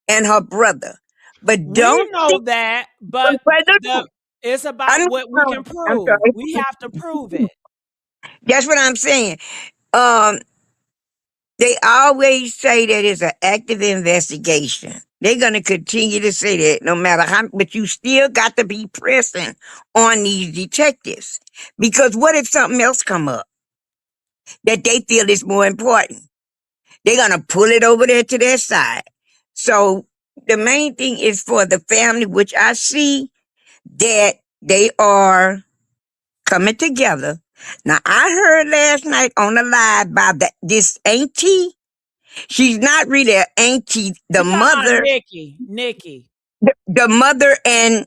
and her brother. But We don't know think that, but no, the it's I'm about what we can I'm prove. sorry. We have to prove it. That's what I'm saying. Um, they always say that it's an active investigation. They're gonna continue to say that no matter how, but you still got to be pressing on these detectives because what if something else come up that they feel is more important? They're gonna pull it over there to their side. So the main thing is for the family, which I see that they are coming together. Now I heard last night on the live by this auntie. She's not really an auntie. You talking about Nikki. Nikki. The mother and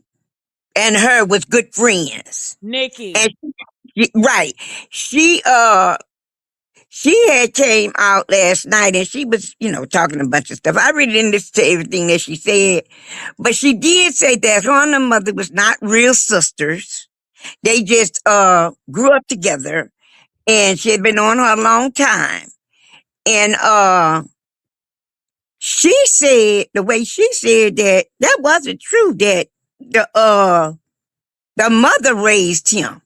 her was good friends. And Nikki. right. She she had came out last night and she was, talking a bunch of stuff. I really didn't listen to everything that she said, but she did say that her and her mother was not real sisters. They just grew up together and she had been on her a long time. And she said the way she said that wasn't true, that the mother raised him.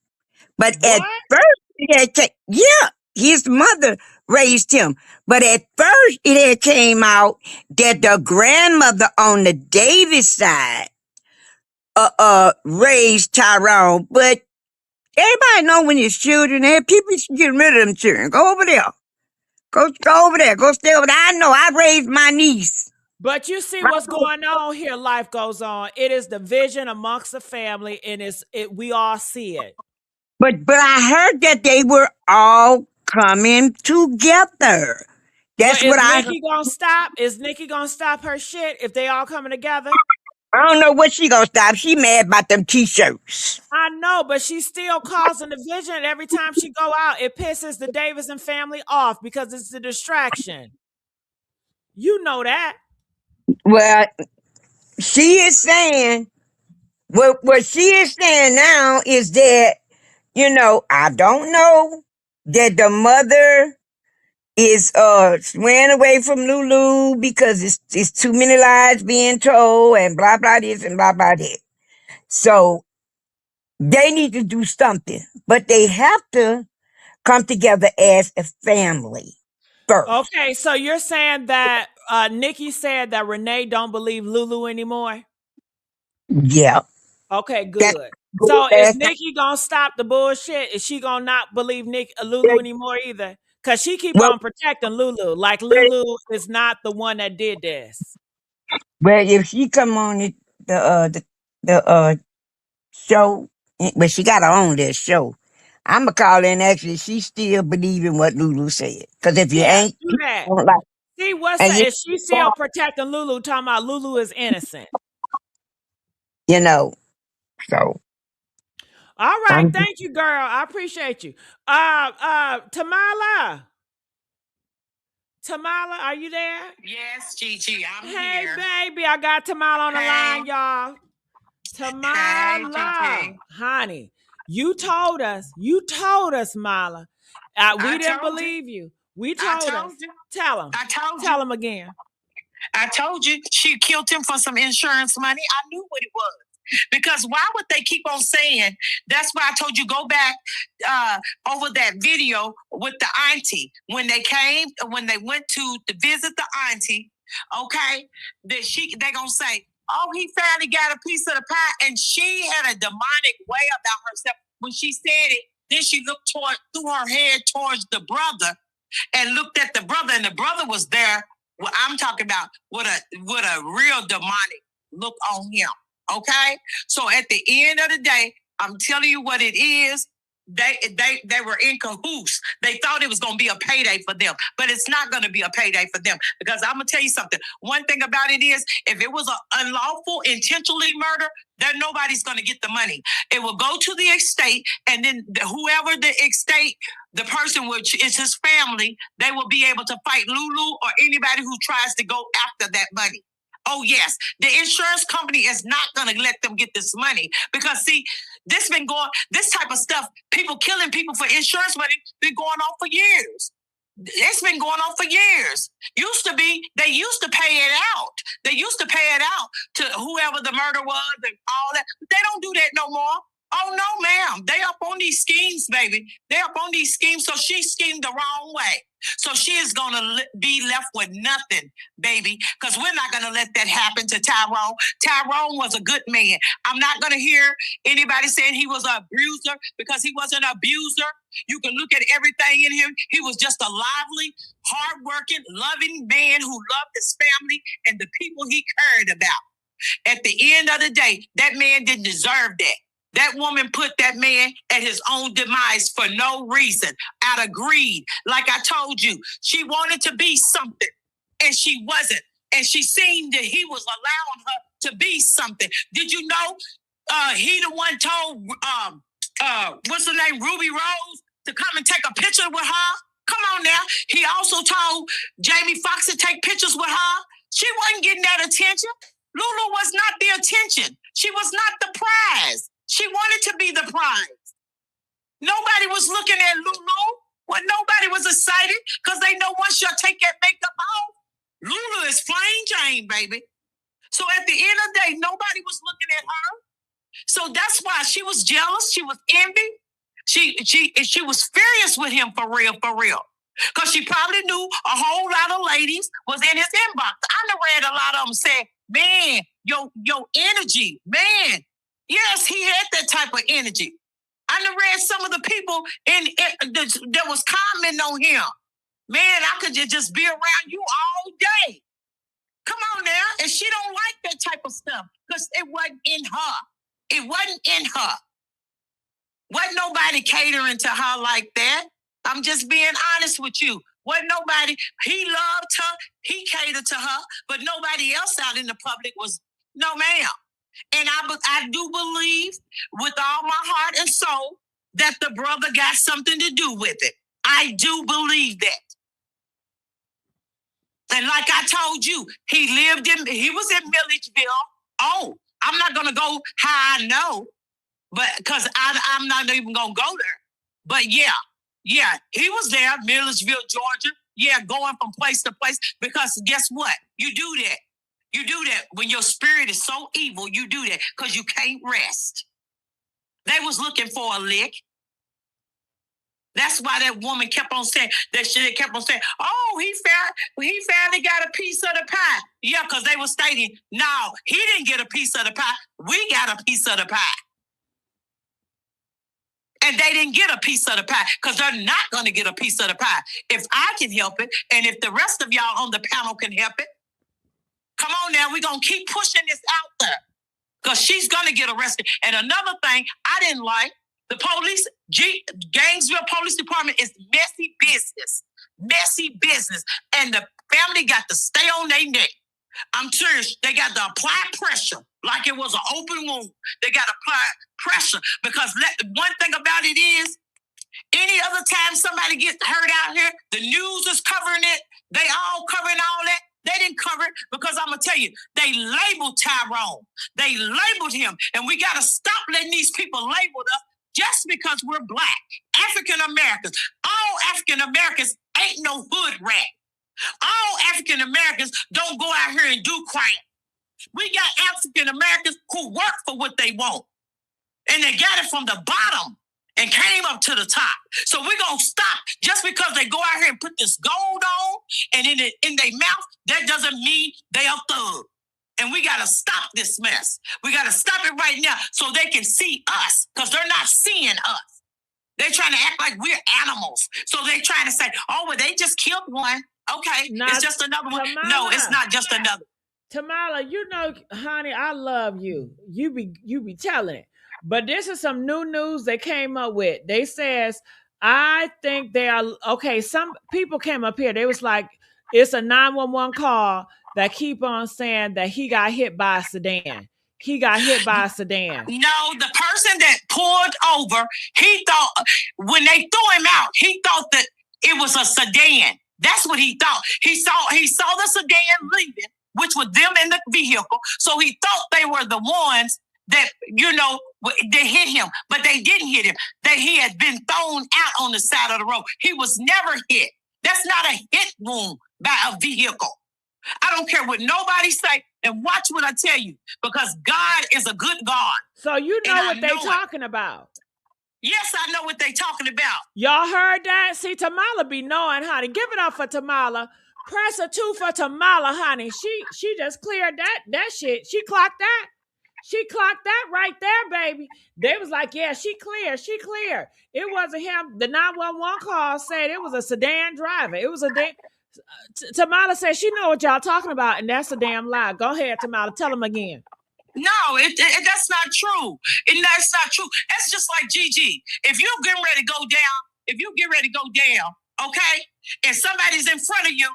But at What? first it had yeah, his mother raised him. But at first it had came out that the grandmother on the Davis side raised Tyrone. But everybody know when it's children, people should get rid of them children. Go over there. Go over there. Go stay over there. I know I raised my niece. But you see Right? what's going on here. Life goes on. It is division amongst the family, and we all see it. But I heard that they were all coming together. Well, That's is what I heard. Nikki gonna stop? Is Nikki gonna stop her shit if they all coming together? I don't know what she gonna stop. She mad about them t-shirts. I know, but she's still causing division every time she go out. It pisses the Davidson family off because it's a distraction. You know that. Well, she is saying what she is saying now is that, I don't know that the mother is swearing away from Lulu because it's too many lies being told and blah blah this and blah blah that. So they need to do something, but they have to come together as a family first. Okay, so you're saying that Nikki said that Renee don't believe Lulu anymore? Yeah, Okay, that's good. So is last Nikki gonna stop the bullshit? Is she gonna not believe Lulu night. anymore either? Cause she keep Well, on protecting Lulu, like Lulu is not the one that did this. well, if she come on the uh the, the show, but she got her own little show. I'ma call in actually she still believing what Lulu said. Cause if you Yeah, ain't do people that. don't like See what's and that? Is she still protecting Lulu? Talking about Lulu is innocent. you know, so All right, I'm thank you, girl. I appreciate you. Tamala. Tamala, are you there? Yes, Gigi, I'm Hey, here. baby, I got Tamala on the Hey. line, y'all. Tamala, honey, you told us, Mala. We didn't believe you. We told us. Tell him. Tell him again. I told you she killed him for some insurance money. I knew what it was. Because why would they keep on saying? That's why I told you go back over that video with the auntie when they went to visit the auntie. Okay, they gonna say, "Oh, he finally got a piece of the pie," and she had a demonic way about herself when she said it. Then she looked through her head towards the brother and looked at the brother, and the brother was there. What I'm talking about with a real demonic look on him. Okay, so at the end of the day, I'm telling you what it is. They were in cahoots. They thought it was going to be a payday for them, but it's not going to be a payday for them because I'm going to tell you something. One thing about it is, if it was an unlawful, intentionally murder, then nobody's going to get the money. It will go to the estate, and then whoever the estate, the person which is his family, they will be able to fight Lulu or anybody who tries to go after that money. Oh, yes. The insurance company is not going to let them get this money because, see, this type of stuff, people killing people for insurance money, been going on for years. It's been going on for years. They used to pay it out. They used to pay it out to whoever the murder was and all that. They don't do that no more. Oh, no, ma'am. They up on these schemes, baby. They up on these schemes, so she schemed the wrong way. So she is going to be left with nothing, baby, because we're not going to let that happen to Tyrone. Tyrone was a good man. I'm not going to hear anybody saying he was an abuser because he wasn't an abuser. You can look at everything in him. He was just a lively, hardworking, loving man who loved his family and the people he cared about. At the end of the day, that man didn't deserve that. That woman put that man at his own demise for no reason, out of greed. Like I told you, she wanted to be something, and she wasn't. And she seen that he was allowing her to be something. Did you know he the one told, what's her name, Ruby Rose, to come and take a picture with her? Come on now. He also told Jamie Foxx to take pictures with her. She wasn't getting that attention. Lulu was not the attention. She was not the prize. She wanted to be the prize. Nobody was looking at Lulu. Well, nobody was excited because they know once you take that makeup off, Lulu is plain Jane, baby. So at the end of the day, nobody was looking at her. So that's why she was jealous. She was envy. She was furious with him for real. Because she probably knew a whole lot of ladies was in his inbox. I done read a lot of them say, man, your energy, man. Yes, he had that type of energy. I done read some of the people that was commenting on him. Man, I could just be around you all day. Come on now. And she don't like that type of stuff because it wasn't in her. It wasn't in her. Wasn't nobody catering to her like that. I'm just being honest with you. Wasn't nobody, he loved her, he catered to her, but nobody else out in the public was, no ma'am. And I do believe with all my heart and soul that the brother got something to do with it. I do believe that. And like I told you, he was in Milledgeville. Oh, I'm not going to go how I know, but because I'm not even going to go there. But yeah, he was there, Milledgeville, Georgia. Yeah, going from place to place because guess what? You do that. You do that when your spirit is so evil. You do that because you can't rest. They was looking for a lick. That's why that woman kept on saying that shit. Kept on saying, "Oh, he finally got a piece of the pie." Yeah, because they were stating, "No, he didn't get a piece of the pie. We got a piece of the pie." And they didn't get a piece of the pie because they're not going to get a piece of the pie. If I can help it, and if the rest of y'all on the panel can help it, come on now, we're going to keep pushing this out there because she's going to get arrested. And another thing I didn't like, the police, Gainesville Police Department is messy business. Messy business. And the family got to stay on their neck. I'm serious. They got to apply pressure like it was an open wound. They got to apply pressure because one thing about it is, any other time somebody gets hurt out here, the news is covering it. They all covering all that. They didn't cover it. Because I'm going to tell you, they labeled Tyrone. They labeled him. And we got to stop letting these people label us just because we're Black. African Americans. All African Americans ain't no hood rat. All African Americans don't go out here and do crime. We got African Americans who work for what they want. And they got it from the bottom and came up to the top. So we're going to stop just because they go out here and put this gold on and in their mouth, that doesn't mean they are thug. And we got to stop this mess. We got to stop it right now so they can see us, because they're not seeing us. They're trying to act like we're animals. So they're trying to say, oh, well, they just killed one. Okay, it's just another one. Tamala. No, it's not just another. Tamala, you know, honey, I love you. You be telling it. But this is some new news they came up with. They says, I think they are okay. Some people came up here. They was like, it's a 911 call that keep on saying that he got hit by a sedan. He got hit by a sedan. No, the person that pulled over, he thought when they threw him out, he thought that it was a sedan. That's what he thought. He saw the sedan leaving, which was them in the vehicle. So he thought they were the ones that, they hit him, but they didn't hit him. That he had been thrown out on the side of the road. He was never hit. That's not a hit wound by a vehicle. I don't care what nobody say, and watch what I tell you, because God is a good God. So you know what they talking about. Yes, I know what they talking about. Y'all heard that? See, Tamala be knowing, honey. Give it up for Tamala. Press a 2 for Tamala, honey. She just cleared that shit. She clocked that. She clocked that right there, baby. They was like, yeah, she clear. She clear. It wasn't him. The 911 call said it was a sedan driver. It was a Tamala said she know what y'all talking about, and that's a damn lie. Go ahead, Tamala. Tell them again. No, that's not true. That's not true. That's just like Gigi. If you're getting ready to go down, okay, and somebody's in front of you,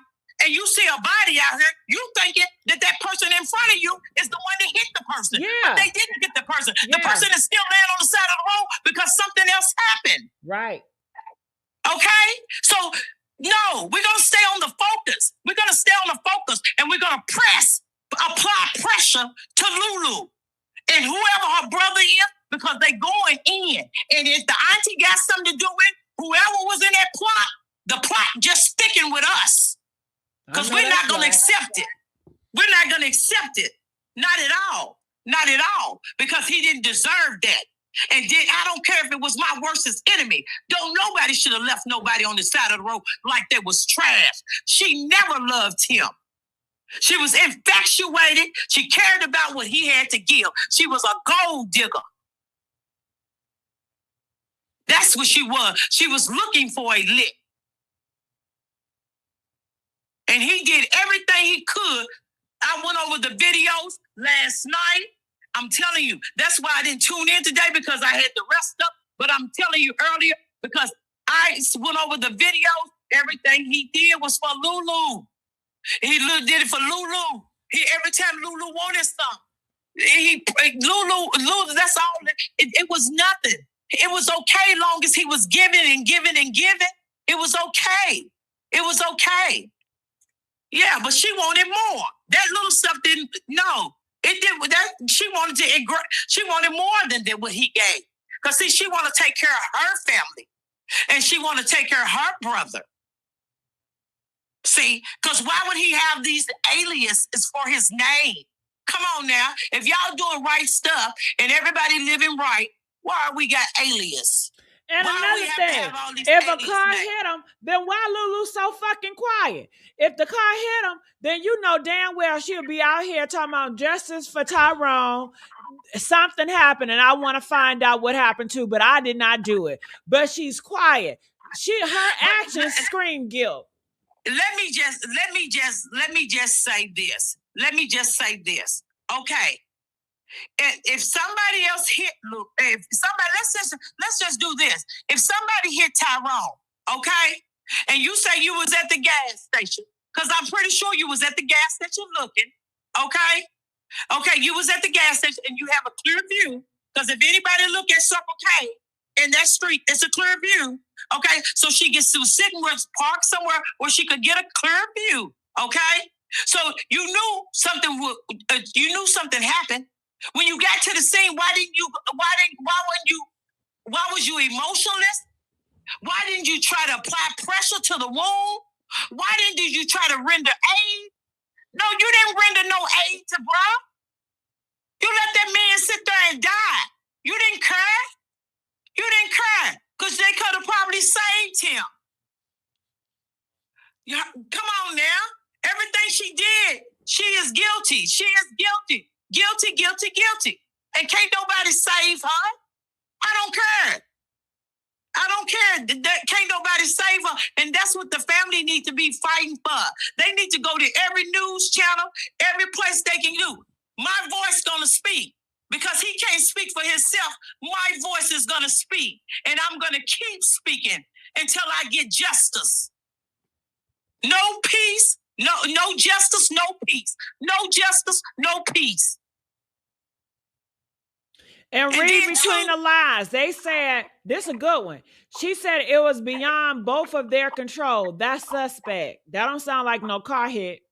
and you see a body out here, you thinking that person in front of you is the one that hit the person. Yeah. But they didn't hit the person. Yeah. The person is still laying on the side of the road because something else happened. Right. Okay? So, no, we're going to stay on the focus. We're going to stay on the focus, and we're going to apply pressure to Lulu and whoever her brother is, because they going in. And if the auntie got something to do with whoever was in that plot, the plot just sticking with us. Because we're not going to accept it. We're not going to accept it. Not at all. Not at all. Because he didn't deserve that. And I don't care if it was my worstest enemy. Nobody should have left nobody on the side of the road like they was trash. She never loved him. She was infatuated. She cared about what he had to give. She was a gold digger. That's what she was. She was looking for a lick. And he did everything he could. I went over the videos last night. I'm telling you, that's why I didn't tune in today, because I had to rest up. But I'm telling you earlier, because I went over the videos, everything he did was for Lulu. He did it for Lulu. Every time Lulu wanted something, Lulu, that's all. It was nothing. It was okay long as he was giving and giving and giving. It was okay. It was okay. Yeah, but she wanted more. That little stuff didn't. No, it did. That she wanted to. She wanted more than what he gave. Because see, she wanted to take care of her family, and she wanted to take care of her brother. See, because why would he have these aliases for his name? Come on now, if y'all doing right stuff and everybody living right, why we got alias? And another thing, if a car hit him, then why Lulu so fucking quiet? If the car hit him, then you know damn well she'll be out here talking about justice for Tyrone. Something happened and I want to find out what happened too, but I did not do it. But she's quiet. Her actions scream guilt. Let me just say this. Let me just say this. Okay. If somebody else hit Luke, let's just do this. If somebody hit Tyrone, okay, and you say you was at the gas station, because I'm pretty sure you was at the gas station looking, okay, you was at the gas station and you have a clear view, because if anybody look at Circle K in that street, it's a clear view, okay. So she gets to sit and park somewhere where she could get a clear view, okay. So you knew something happened. When you got to the scene, why was you emotionless? Why didn't you try to apply pressure to the wound? Why didn't you try to render aid? No, you didn't render no aid to bro. You let that man sit there and die. You didn't care. You didn't care because they could have probably saved him. Come on now. Everything she did, she is guilty. She is guilty. Guilty, guilty, guilty. And can't nobody save her. I don't care. I don't care. Can't nobody save her. And that's what the family need to be fighting for. They need to go to every news channel, every place they can do. My voice gonna speak. Because he can't speak for himself, my voice is gonna speak. And I'm gonna keep speaking until I get justice. No peace, no justice, no peace. No justice, no peace. And read between the lines. They said, this is a good one. She said it was beyond both of their control. That's suspect. That don't sound like no car hit.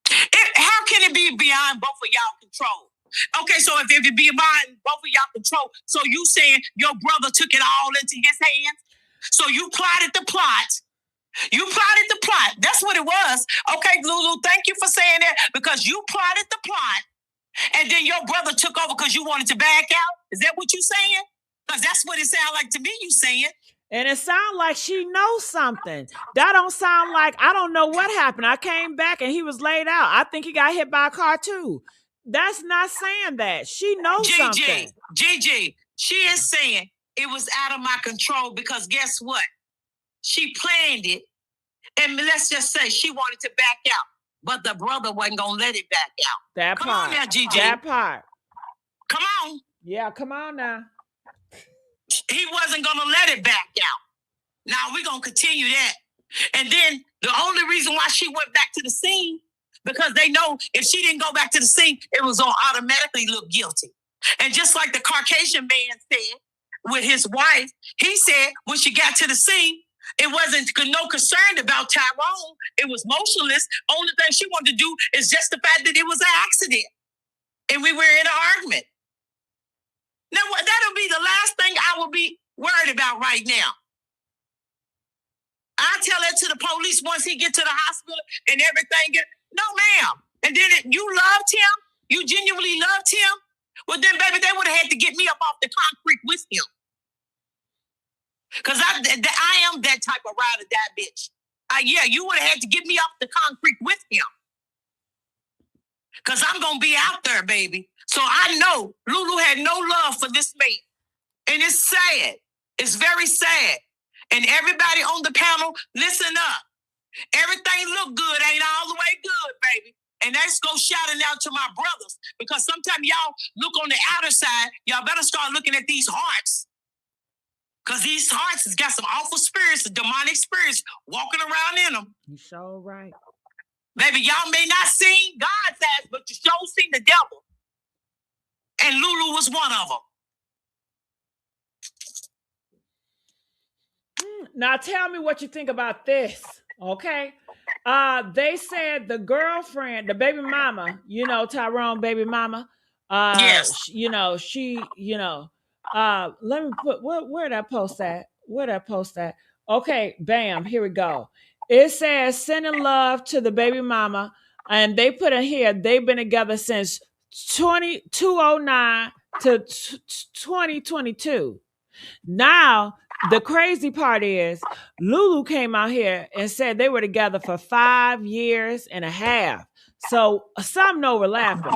How can it be beyond both of y'all control? Okay, so if it be beyond both of y'all control, so you saying your brother took it all into his hands? So you plotted the plot. You plotted the plot. That's what it was. Okay, Lulu, thank you for saying that because you plotted the plot. And then your brother took over because you wanted to back out? Is that what you saying? Because that's what it sounds like to me you saying. And it sounds like she knows something. That don't sound like, I don't know what happened. I came back and he was laid out. I think he got hit by a car too. That's not saying that. She knows something. Gigi, she is saying it was out of my control because guess what? She planned it. And let's just say she wanted to back out. But the brother wasn't going to let it back out. That come part. On now, Gigi. That part. Come on. Yeah, come on now. He wasn't going to let it back out. Now we're going to continue that. And then the only reason why she went back to the scene, because they know if she didn't go back to the scene, it was going to automatically look guilty. And just like the Caucasian man said with his wife, he said when she got to the scene, it wasn't no concern about Tyrone. It was motionless. Only thing she wanted to do is justify that it was an accident. And we were in an argument. Now, that'll be the last thing I will be worried about right now. I tell that to the police once he get to the hospital and everything. No, ma'am. And then you loved him? You genuinely loved him? Well, then, baby, they would have had to get me up off the concrete with him. Because I am that type of ride or die bitch. Yeah, you would have had to get me off the concrete with him. Because I'm going to be out there, baby. So I know Lulu had no love for this man. And it's sad. It's very sad. And everybody on the panel, listen up. Everything look good, ain't all the way good, baby. And let's go shouting out to my brothers. Because sometimes y'all look on the outer side, y'all better start looking at these hearts. Because these hearts has got some awful spirits, demonic spirits walking around in them. You sure right. Baby, y'all may not see God's ass, but you sure seen the devil. And Lulu was one of them. Now tell me what you think about this, okay? They said the girlfriend, the baby mama, Tyrone baby mama, yes. Let me put, where did I post that? Okay, bam, here we go. It says sending love to the baby mama, and they put in here, they've been together since 2009 to 2022. Now, the crazy part is Lulu came out here and said they were together for 5 years and a half. So something overlapping.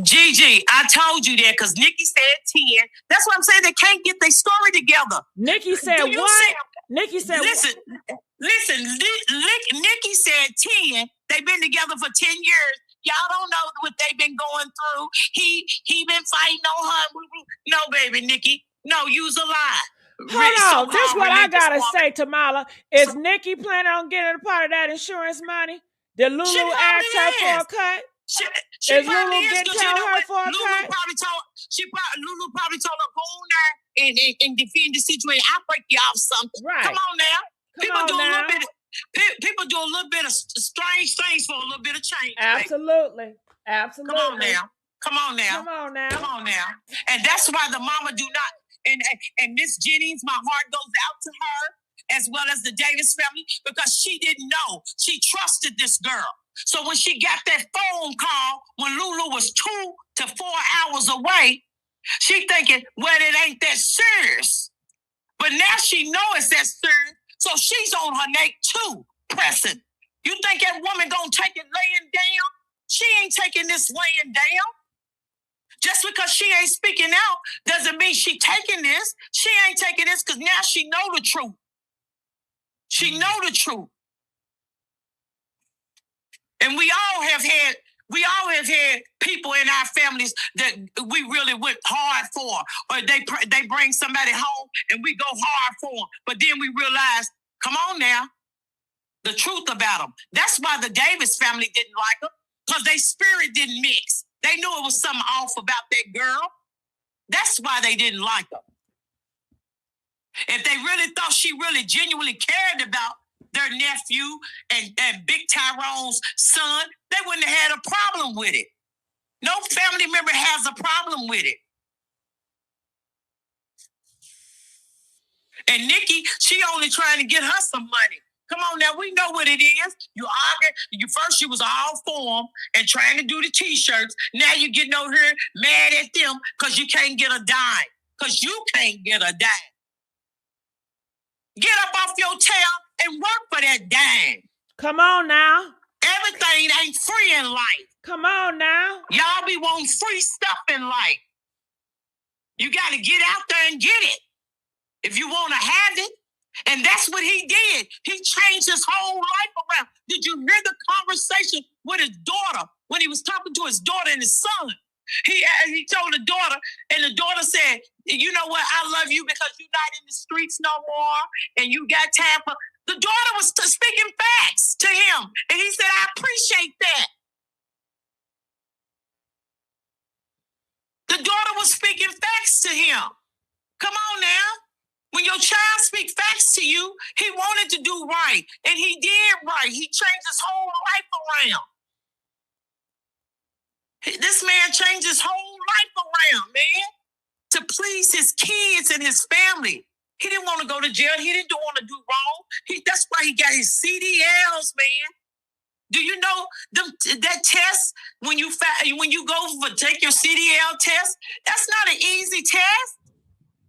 Gigi, I told you that because Nikki said 10. That's what I'm saying. They can't get their story together. Nikki said what? Nikki said listen, Nikki said 10. They've been together for 10 years. Y'all don't know what they've been going through. He been fighting on her. No, baby, Nikki. No, you's a lie. Hold on. This is what I gotta say, Tamala. Is Nikki planning on getting a part of that insurance money? Did Lulu ask her for a cut? Is Lulu getting her for a cut? Lulu probably told her, go on there and defend the situation. I'll break you off something. Right. Come on now. People do a little bit. People do a little bit of strange things for a little bit of change. Absolutely. Baby. Absolutely. Come on now. Come on now. Come on now. Come on now. And that's why the mama do not. And Miss Jennings, my heart goes out to her, as well as the Davis family, because she didn't know. She trusted this girl. So when she got that phone call when Lulu was 2 to 4 hours away, she thinking, well, it ain't that serious. But now she know it's that serious, so she's on her neck too, pressing. You think that woman gonna take it laying down? She ain't taking this laying down. Just because she ain't speaking out doesn't mean she taking this. She ain't taking this because now she know the truth. She know the truth. And we all have had people in our families that we really went hard for, or they bring somebody home and we go hard for them. But then we realize, come on now, the truth about them. That's why the Davis family didn't like them, because their spirit didn't mix. They knew it was something off about that girl. That's why they didn't like her. If they really thought she really genuinely cared about their nephew and Big Tyrone's son, they wouldn't have had a problem with it. No family member has a problem with it. And Nikki, she only trying to get her some money. Come on now, we know what it is. You argue. First you was all for them and trying to do the T-shirts. Now you getting over here mad at them because you can't get a dime. Because you can't get a dime. Get up off your tail and work for that dime. Come on now. Everything ain't free in life. Come on now. Y'all be wanting free stuff in life. You got to get out there and get it if you want to have it. And that's what he did. He changed his whole life around. Did you hear the conversation with his daughter when he was talking to his daughter and his son? He told the daughter, and the daughter said, you know what, I love you because you're not in the streets no more, and you got time for... The daughter was speaking facts to him, and he said, I appreciate that. The daughter was speaking facts to him. Come on now. When your child speaks facts to you, he wanted to do right, and he did right. He changed his whole life around. This man changed his whole life around, man, to please his kids and his family. He didn't want to go to jail. He didn't want to do wrong. That's why he got his CDLs, man. Do you know that test when you go take your CDL test? That's not an easy test.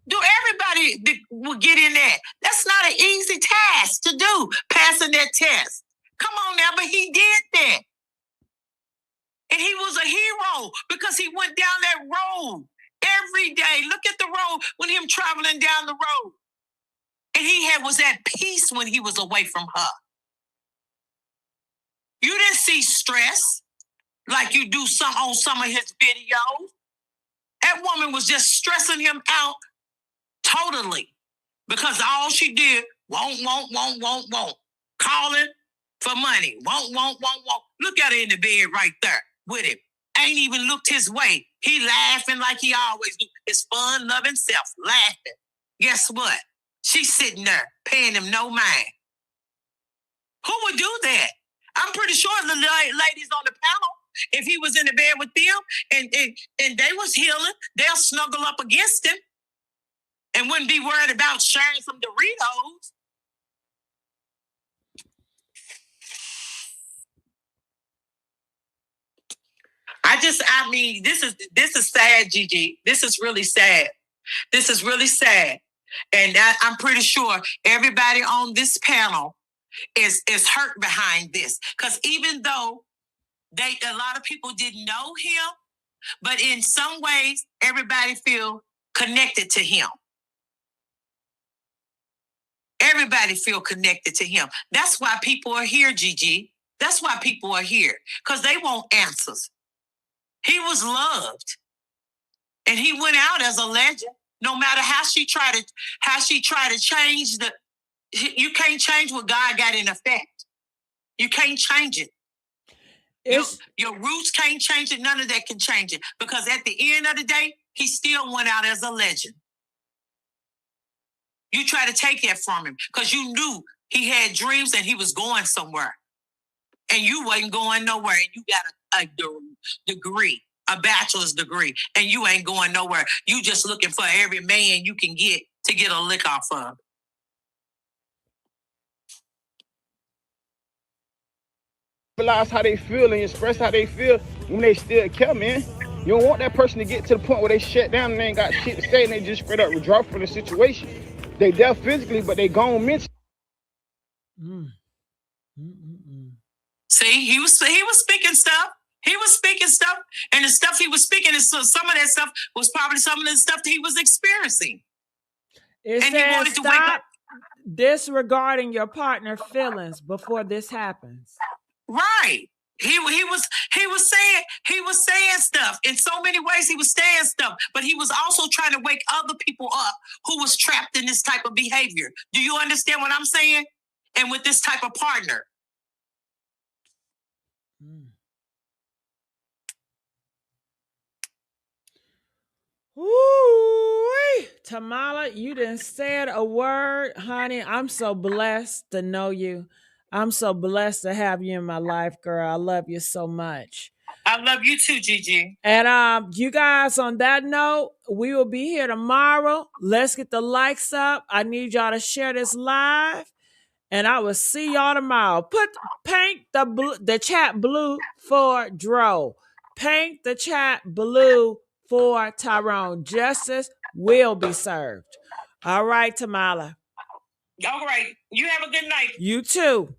Do everybody will get in that? That's not an easy task to do, passing that test. Come on now, but he did that. And he was a hero because he went down that road every day. Look at the road when him traveling down the road. And he was at peace when he was away from her. You didn't see stress like you do on some of his videos. That woman was just stressing him out totally because all she did, won't. Calling for money. Won't. Look at her in the bed right there with him. Ain't even looked his way. He laughing like he always do. His fun-loving self laughing. Guess what? She's sitting there paying him no mind. Who would do that? I'm pretty sure the ladies on the panel, if he was in the bed with them and they was healing, they'll snuggle up against him and wouldn't be worried about sharing some Doritos. I mean, this is sad, Gigi. This is really sad. This is really sad. And I'm pretty sure everybody on this panel is hurt behind this. Because even though a lot of people didn't know him, but in some ways, everybody feel connected to him. Everybody feel connected to him. That's why people are here, Gigi. That's why people are here. Because they want answers. He was loved. And he went out as a legend. No matter how she tried to change you can't change what God got in effect. You can't change it. Your roots can't change it. None of that can change it. Because at the end of the day, he still went out as a legend. You try to take that from him because you knew He had dreams and he was going somewhere. And you wasn't going nowhere. And you got a degree, a bachelor's degree, and you ain't going nowhere. You just looking for every man you can get to get a lick off of. Realize how they feel and express how they feel when they still care, man. You don't want that person to get to the point where they shut down and they ain't got shit to say and they just straight up withdraw from the situation. They there physically, but they gone mentally. See, he was speaking stuff. He was speaking stuff, and the stuff he was speaking is some of that stuff was probably some of the stuff that he was experiencing. It And says he wanted to wake stop up. disregarding your partner's feelings before this happens. Right. He was saying stuff in so many ways. He was saying stuff, but he was also trying to wake other people up who was trapped in this type of behavior. Do you understand what I'm saying? And with this type of partner. Ooh, Tamala, you didn't said a word, honey. I'm so blessed to know you. I'm so blessed to have you in my life, girl. I love you so much. I love you too, Gigi. And you guys, on that note, we will be here tomorrow. Let's get the likes up. I need y'all to share this live. And I will see y'all tomorrow. Paint the chat blue for Dro. Paint the chat blue for Tyrone. Justice will be served. All right, Tamala. All right. You have a good night. You too.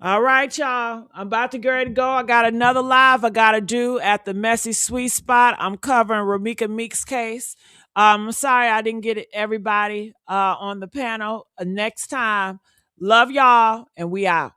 All right, y'all. I'm about to get ready to go. I got another live I got to do at the Messy Sweet Spot. I'm covering Ramika Meek's case. I'm sorry I didn't get everybody on the panel. Next time, love y'all, and we out.